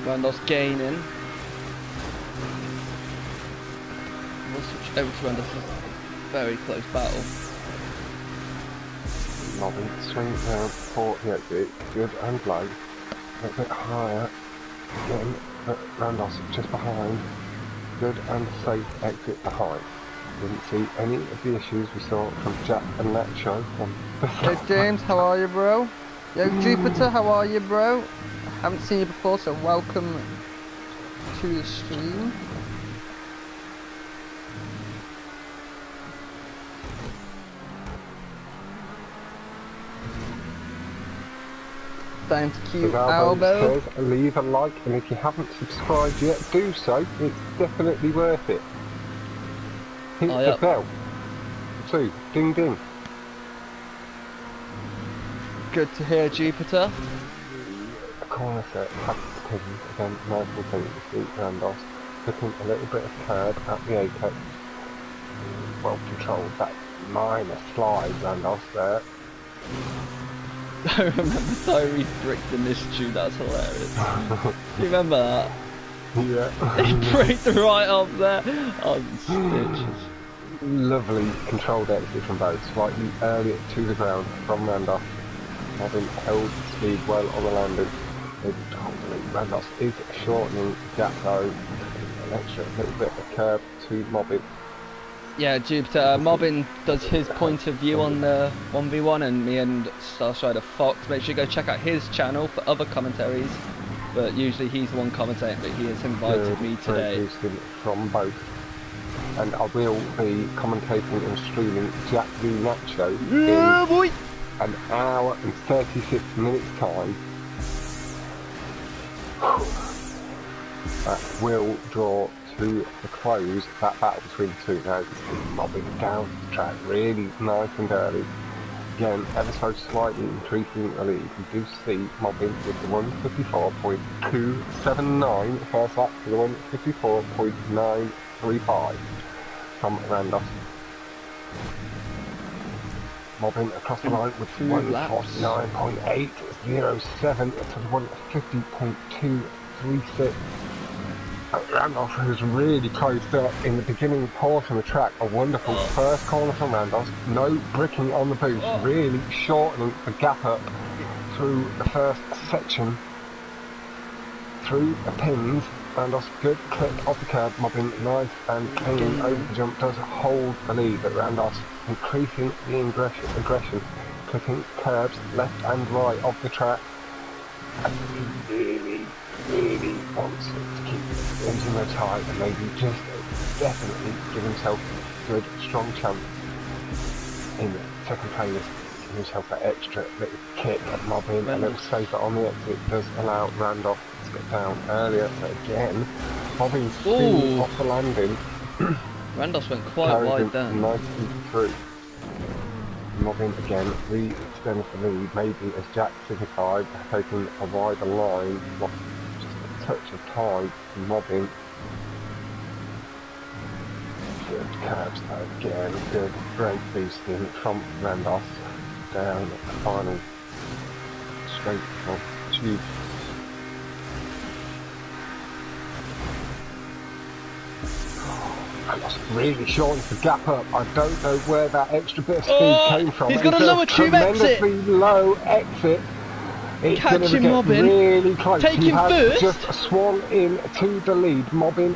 RHANDOSS gaining. We'll switch over to RHANDOSS. It's a very close battle. Mobbin swings round for the exit, good and low. A bit higher, again, but RHANDOSS just behind, good and safe exit behind. Didn't see any of the issues we saw from Jack and Nacho on the Hey James, how are you, bro? Yo Jupiter, how are you, bro? Haven't seen you before, so welcome to the stream. Time to cue Albo. Says, leave a like, and if you haven't subscribed yet, do so. It's definitely worth it. Hit the bell. So, ding ding. Good to hear, Jupiter. The corner set past the pins, again, nice and clean to see RHANDOSS. Looking a little bit of curb at the apex. Well controlled, that minor slide RHANDOSS there. I remember Tyree bricked in this tune, that's hilarious. You remember that? Yeah. He bricked right up there on stitches. Lovely controlled exit from both, slightly earlier to the ground from RHANDOSS. Having held speed well on the landing. RHANDOSS is shortening the gap though. An extra little bit of curb to Mobbin. Yeah, Jupiter, Mobbin does his point of view on the 1v1, and me and Starstrider Fox. Make sure you go check out his channel for other commentaries. But usually he's the one commentating, but he has invited me today. From both. And I will be commentating and streaming Jack v Nacho in an hour and 36 minutes time. That will draw to the close that battle between the two. Now Mobbin down the track really nice and early. Again, ever so slightly increasing the lead. We do see Mobbin with the 154.279 first lap to the 154.935 from RHANDOSS. Mobbin across the line with 149.807 to 150.236. RHANDOSS was really closed up in the beginning portion of the track. A wonderful first corner from RHANDOSS. No bricking on the boost, really shortening the gap up through the first section. Through the pins. RHANDOSS, good clip off the curb. Mobbin nice and clean over the jump, does hold the lead, but RHANDOSS increasing the aggression, clipping curbs left and right of the track. And he really wants to keep the engine red high and maybe just definitely give himself a good, strong chance in second place. Give himself that extra little kick at Mobbin, a little safer on the exit, does allow RHANDOSS to get down earlier. So again, Mobbin spinning off the landing. RHANDOSS went quite wide then. Nicely through. Mobbin again re-extends the lead, maybe as Jack signified, taking a wider line, lost just a touch of time from Mobbin. Good curbs again, good brake boosting from RHANDOSS down the final straight of tube. RHANDOSS really shortens the gap up. I don't know where that extra bit of speed came from. He's got a lower tube exit. Tremendously low exit. It's Catch going to him, get Mobbin. really close. Take he him has first. Just swung in to the lead. Mobbin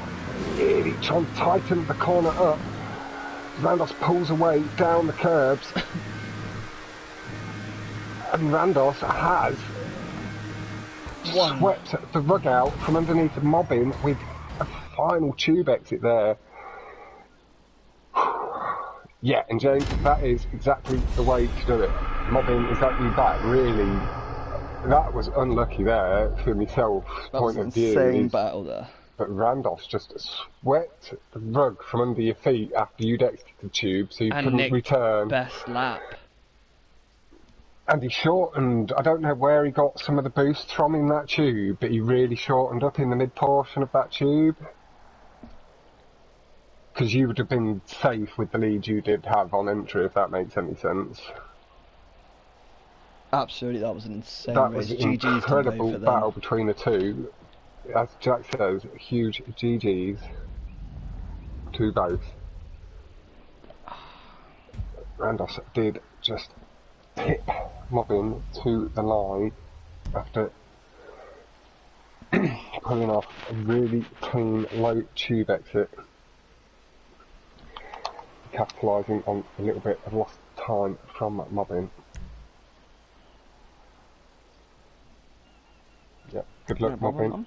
really trying to tighten the corner up. RHANDOSS pulls away down the curbs. And RHANDOSS has swept the rug out from underneath Mobbin with a final tube exit there. Yeah, and James, that is exactly the way to do it. Mobbin is actually back, really. That was unlucky there for myself, point of view. Insane battle there. But RHANDOSS just swept the rug from under your feet after you'd exited the tube, so you couldn't return. Best lap. And he shortened, I don't know where he got some of the boosts from in that tube, but he really shortened up in the mid portion of that tube. Because you would have been safe with the lead you did have on entry, if that makes any sense. Absolutely, that was an insane race. That was an incredible battle between the two. As Jack says, huge GGs to both. RHANDOSS did just tip Mobbin to the line after pulling off a really clean low tube exit, capitalising on a little bit of lost time from Mobbin. Yeah, good luck, Mobbin.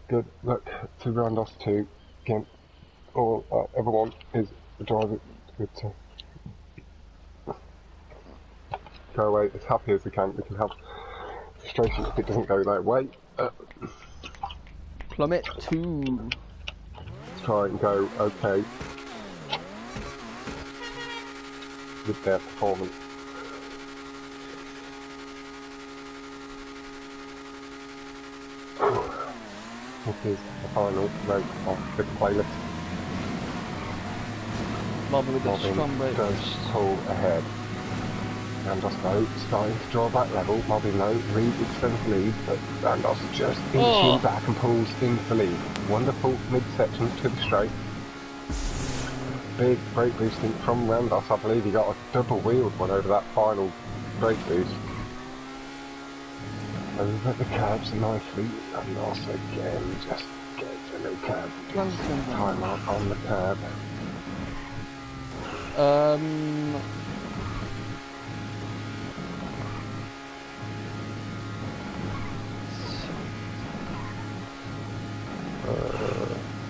Good luck to RHANDOSS too. Again, all I ever want is the driver to go away as happy as they can. We can have frustration if it doesn't go their way. Plummet 2. Let's try and go okay with their performance. This is the final race of the playlist. Mobbin with a strong race. Does pull ahead. RHANDOSS though starting to draw back level. Mobbin though re-extends the lead, but RHANDOSS just inching back and pulls into the lead. Wonderful mid-section to the straight. Big brake boosting from RHANDOSS. I believe he got a double wheeled one over that final brake boost. Over the curbs nicely, and also again just gets a little curb. Time out on the curb.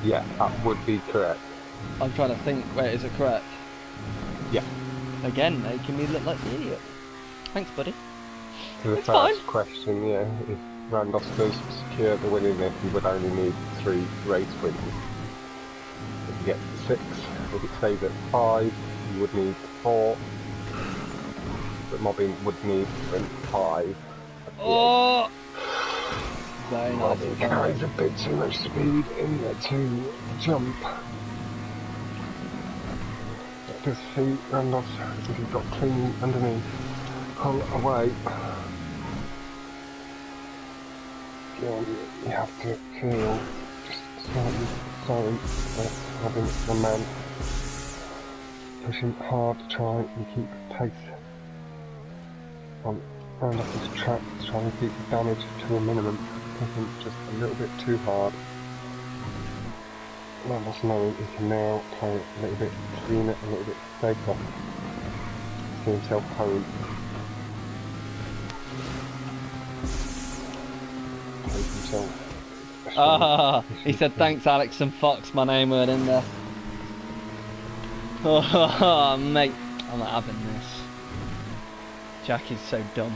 Yeah, that would be correct. I'm trying to think. Wait, is it correct? Yeah. Again, making me look like the idiot. Thanks, buddy. To the first question, yeah, if RHANDOSS does secure the win in it, he would only need 3 race wins. If you get 6, if it stays at 5, you would need 4. But Mobbin would need 5. Oh! Very nice. Mobbin carries a bit too much speed in there to jump. just see Randos if he's got clean underneath. Pull away. Again, you have to feel just slightly sorry that having the man pushing hard to try and keep pace on Randolph's track, trying to keep the damage to a minimum, pushing just a little bit too hard. Randolph knowing he can now play a little bit cleaner, a little bit safer. See himself home. Take himself. Ah, he said thanks Alex and Fox, my name weren't in there. Oh mate, I'm not having this. Jack is so dumb.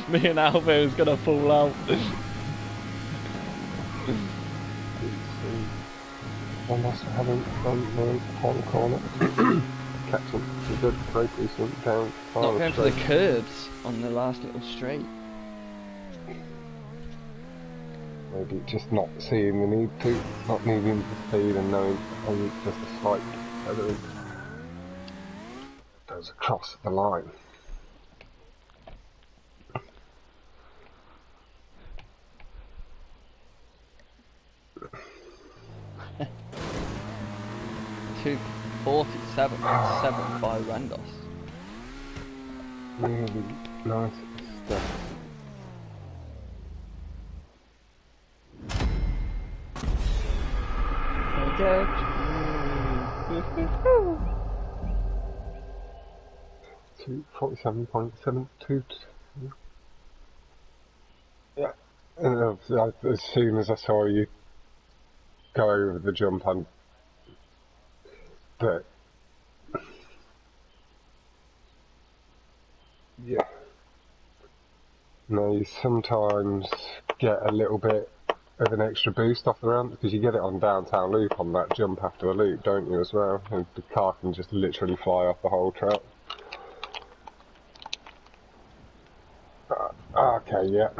Me and Albo's gonna fall out. Almost haven't done the whole corner. Catching some good very decent down. Not going for the curbs on the last little straight. Maybe just not seeing the need to, not needing the speed and knowing only just a slight feather goes across the line. $247.7 by RHANDOSS. Really nice stuff. Okay. 247.72. Yeah. As soon as I saw you go over the jump, but yeah. No, you sometimes get a little bit of an extra boost off the ramp because you get it on downtown loop on that jump after a loop, don't you, as well? And the car can just literally fly off the whole track. Okay, yeah.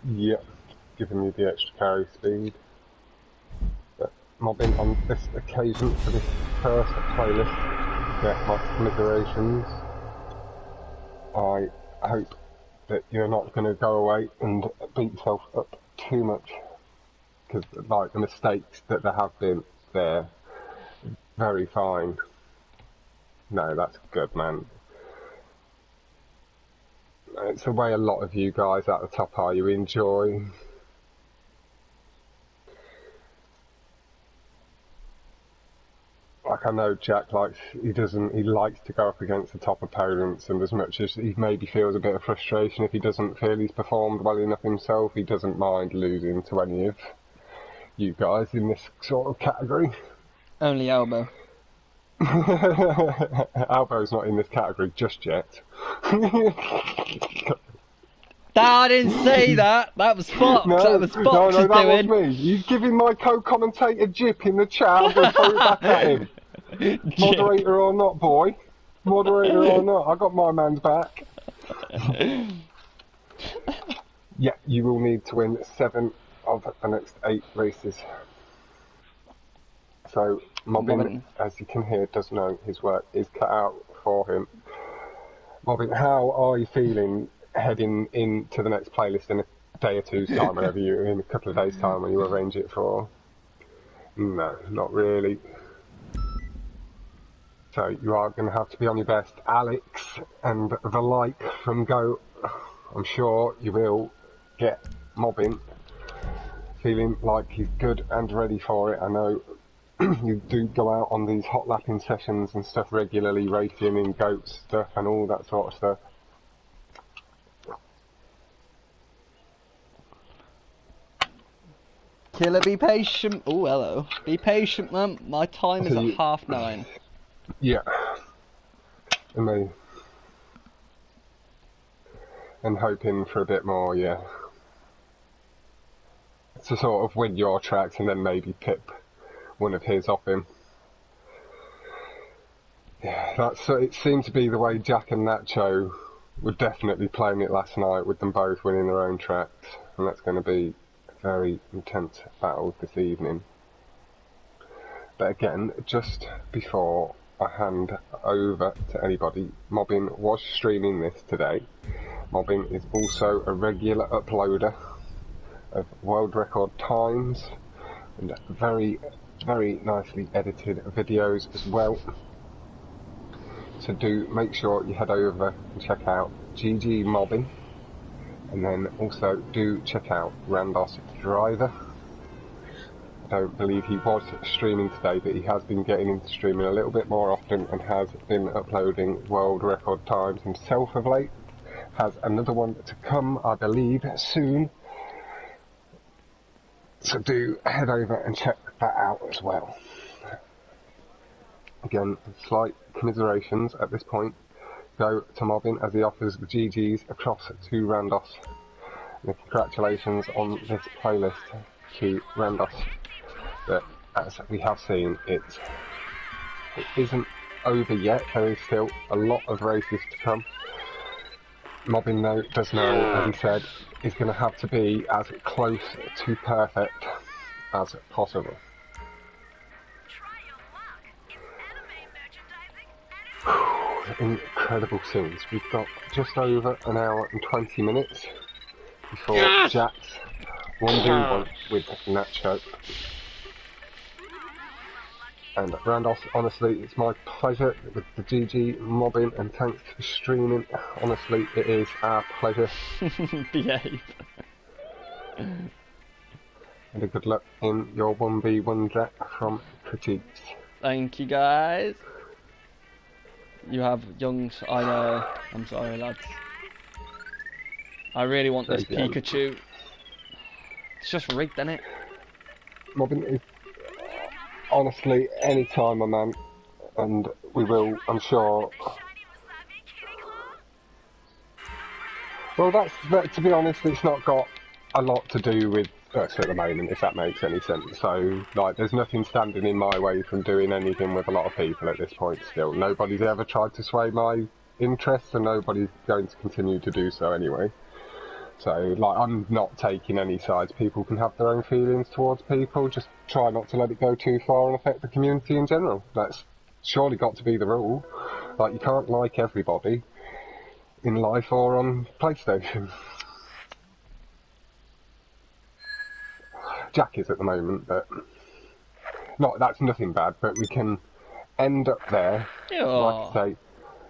Yep, giving you the extra carry speed. But MOBBIN on this occasion for this first playlist, yeah, my commiserations. I hope that you're not going to go away and beat yourself up too much, because like the mistakes that there have been there, very fine. No, that's good, man. It's the way a lot of you guys at the top are, you enjoy. Like I know Jack he likes to go up against the top opponents, and as much as he maybe feels a bit of frustration if he doesn't feel he's performed well enough himself, he doesn't mind losing to any of you guys in this sort of category. Only Albo. Albo's not in this category just yet. I didn't say that. That was Fox. No, that was Fox no, that doing. was me. You giving my co-commentator Jip in the chat, I'm going to throw it back at him. Moderator or not, boy. Moderator or not, I got my man's back. Yeah, you will need to win 7 of the next 8 races. So, MOBBIN, as you can hear, does know his work is cut out for him. MOBBIN, how are you feeling heading into the next playlist in a day or two's time, whenever you're in a couple of days' time when you arrange it for? No, not really. So you are going to have to be on your best. Alex and the like from Go, I'm sure you will get MOBBIN feeling like he's good and ready for it. I know you do go out on these hot lapping sessions and stuff regularly, racing in goat stuff and all that sort of stuff. Killer, be patient. Oh, hello. Be patient, man. My time is at 9:30. Yeah. And hoping for a bit more, yeah. To sort of win your tracks and then maybe pip one of his off him. Yeah, it seemed to be the way Jack and Nacho were definitely playing it last night, with them both winning their own tracks, and that's going to be a very intense battle this evening. But again, just before I hand over to anybody, Mobbin was streaming this today. Mobbin is also a regular uploader of world record times and very, very nicely edited videos as well. So do make sure you head over and check out GG Mobbin, and then also do check out RHANDOSS Driver. I don't believe he was streaming today, but he has been getting into streaming a little bit more often and has been uploading world record times himself of late. Has another one to come, I believe, soon. So do head over and check that out as well. Again, slight commiserations at this point go to Mobbin as he offers the GGs across to RHANDOSS. And congratulations on this playlist to RHANDOSS. But as we have seen, it isn't over yet. There is still a lot of races to come. Mobbin, though, does know, as he said, is going to have to be as close to perfect as possible. Incredible scenes. We've got just over an hour and 20 minutes before Jack's 1v1 with Nacho. And RHANDOSS, honestly, it's my pleasure with the GG Mobbin, and thanks for streaming. Honestly, it is our pleasure. Behave. And a good luck in your 1v1, Jack, from Critiques. Thank you, guys. You have youngs, I know. I'm sorry, lads. I really want this Pikachu. It's just rigged, isn't it? Mobbin is honestly any time, my man, and we will, I'm sure. Well, to be honest, it's not got a lot to do with us at the moment, if that makes any sense. So, like, there's nothing standing in my way from doing anything with a lot of people at this point still. Nobody's ever tried to sway my interests, and nobody's going to continue to do so anyway. So, like, I'm not taking any sides. People can have their own feelings towards people. Just try not to let it go too far and affect the community in general. That's surely got to be the rule. Like, you can't like everybody in life or on PlayStation. Jack is at the moment, but that's nothing bad, but we can end up there. Yeah. Like I say,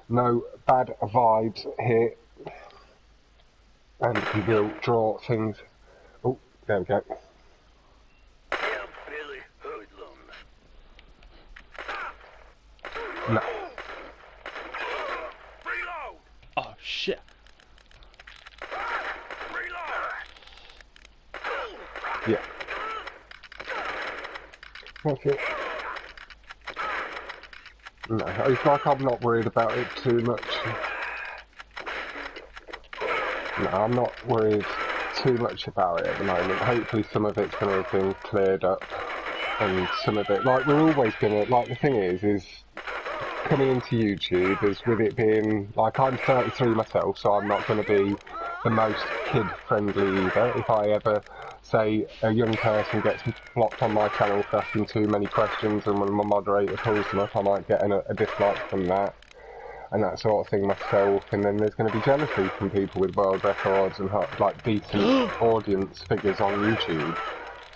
no bad vibes here. And we will draw things. Oh, there we go. No. Oh shit. Yeah. That's it. No, it's like I'm not worried about it too much. No, I'm not worried too much about it at the moment. Hopefully some of it's going to have been cleared up, and some of it, like, we're always going to, like, the thing is coming into YouTube is with it being, like, I'm 33 myself, so I'm not going to be the most kid-friendly either. If I ever say a young person gets blocked on my channel for asking too many questions, and when my moderator pulls them up, I might get a dislike from that. And that sort of thing myself, and then there's going to be jealousy from people with world records and like decent audience figures on YouTube.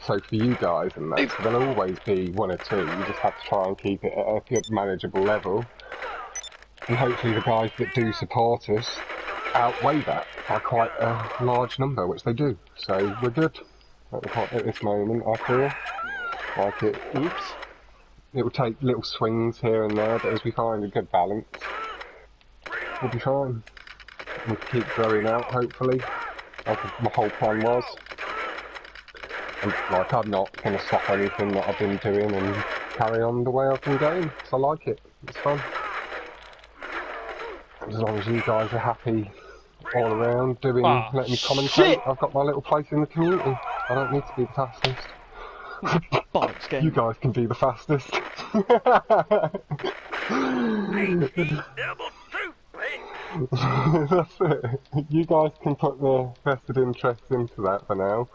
So for you guys and that, so there'll always be one or two. You just have to try and keep it at a good manageable level. And hopefully the guys that do support us outweigh that by quite a large number, which they do. So we're good at this moment, I feel. Like it. Oops. It will take little swings here and there, but as we find a good balance, we'll be fine. We'll keep growing out, hopefully, like my whole plan was. And, like, I'm not going to stop anything that I've been doing and carry on the way I've been going, because I like it. It's fun. As long as you guys are happy all around, letting me commentate, shit. I've got my little place in the community. I don't need to be the fastest. Bollocks game. You guys can be the fastest. That's it. You guys can put the vested interest into that for now.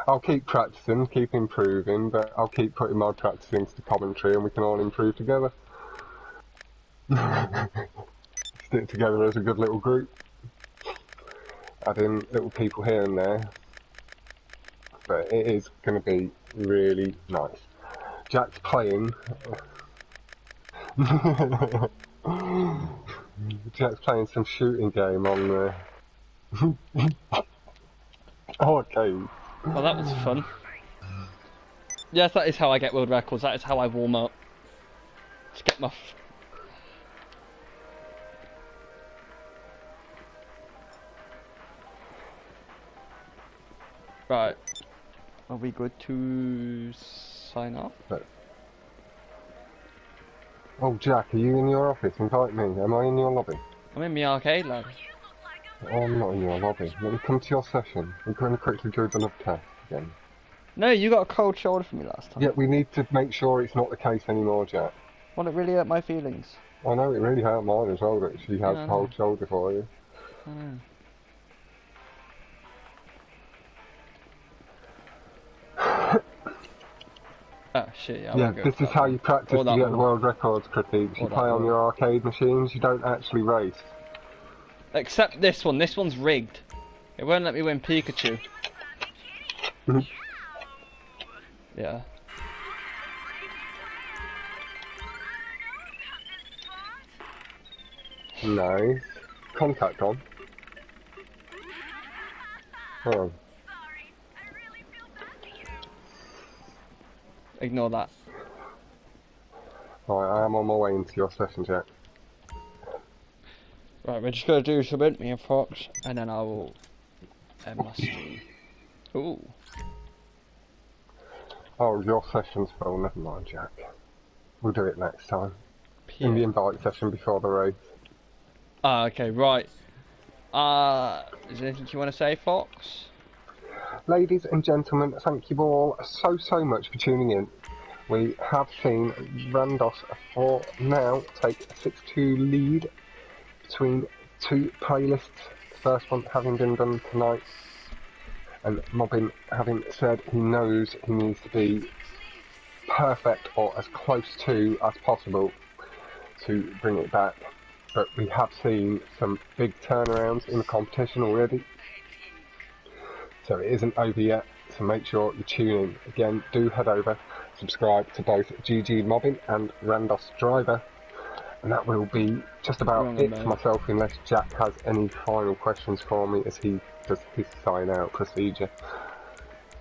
I'll keep practicing, keep improving, but I'll keep putting my practice into the commentary and we can all improve together. Stick together as a good little group. Adding little people here and there. But it is going to be really nice. Jack's playing. Jack's playing some shooting game on the. Oh, okay. Well, that was fun. Yes, that is how I get world records. That is how I warm up. Just get my. Right. Are we good to sign off? Oh, Jack, are you in your office? Invite me. Am I in your lobby? I'm in the arcade, lad. Oh, I'm not in your lobby. Let me come to your session. We're going to quickly do the love test again. No, you got a cold shoulder from me last time. Yeah, we need to make sure it's not the case anymore, Jack. Well, it really hurt my feelings. I know, it really hurt mine as well that she has a cold shoulder for you. I know. Oh shit, yeah. This is how you practice to get the world records critiques. You play on your arcade machines, you don't actually race. Except this one. This one's rigged. It won't let me win Pikachu. Yeah. Nice. Contact on. Oh. Ignore that. Right, I am on my way into your session, Jack. Right, we're just gonna do something, me and Fox, and then I will end my stream. Ooh. Oh, your session's full, never mind, Jack. We'll do it next time. In the invite session before the race. Ah, okay, right. Is there anything you want to say, Fox? Ladies and gentlemen, thank you all so much for tuning in. We have seen RHANDOSS for now take a 6-2 lead between two playlists. The first one having been done tonight, and MOBBIN having said he knows he needs to be perfect or as close to as possible to bring it back. But we have seen some big turnarounds in the competition already. So it isn't over yet, so make sure you tune in. Again, do head over, subscribe to both GG Mobbin and RHANDOSS Driver. And that will be just about it for myself, unless Jack has any final questions for me as he does his sign out procedure.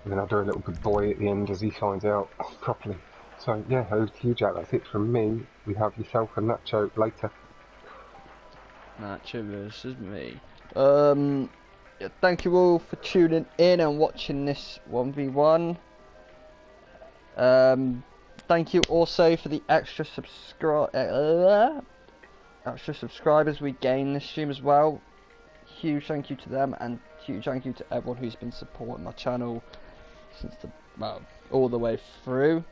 And then I'll do a little good boy at the end as he signs out properly. So yeah, over to you, Jack. That's it from me. We have yourself and Nacho later. Nacho versus me. Yeah, thank you all for tuning in and watching this 1v1. Thank you also for the extra subscribers we gained this stream as well. Huge thank you to them, and huge thank you to everyone who's been supporting my channel since all the way through.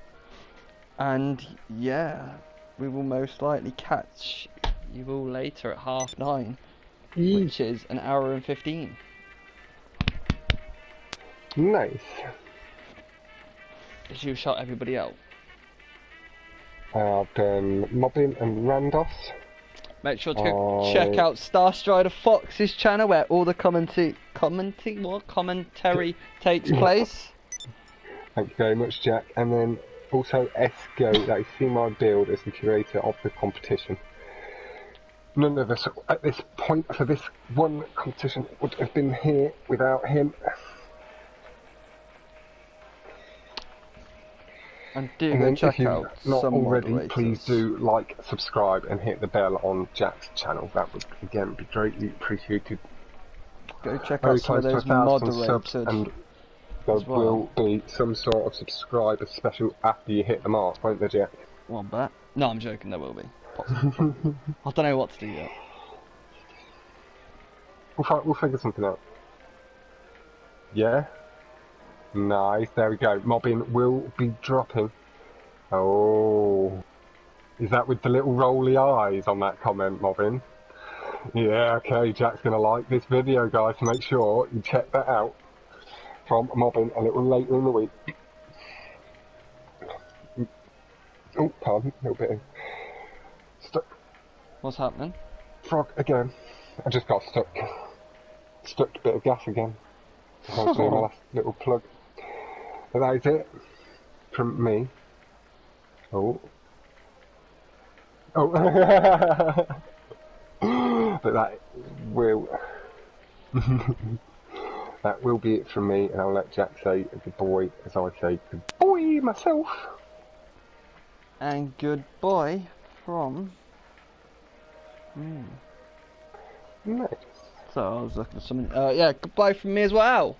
And yeah, we will most likely catch you all later at 9:30, which is an hour and 15. Nice. Did you shout everybody out? I've done MOBBIN and RHANDOSS. Make sure to go check out Starstrider Fox's channel where all the commentary takes place. Thank you very much, Jack. And then also Esco, that is See My Build, as the curator of the competition. None of us at this point for this one competition would have been here without him. And do go check out not some already, moderators. Please do like, subscribe and hit the bell on Jack's channel. That would again be greatly appreciated. Go check out some of those moderators. And there will be some sort of subscriber special after you hit the mark, won't there, Jack? One bet. No, I'm joking, there will be. I don't know what to do yet. We'll figure something out. Yeah? Nice, there we go. MOBBIN will be dropping. Oh. Is that with the little rolly eyes on that comment, Mobbin? Yeah, okay, Jack's gonna like this video, guys, so make sure you check that out from Mobbin a little later in the week. Oh, pardon, a little bit stuck. What's happening? Frog again. I just got stuck. Stuck a bit of gas again. I was doing my last little plug. But that is it from me. Oh. Oh. But that will that will be it from me, and I'll let Jack say good boy as I say good boy myself. And good boy from Nice. So I was looking at something. Yeah, goodbye from me as well.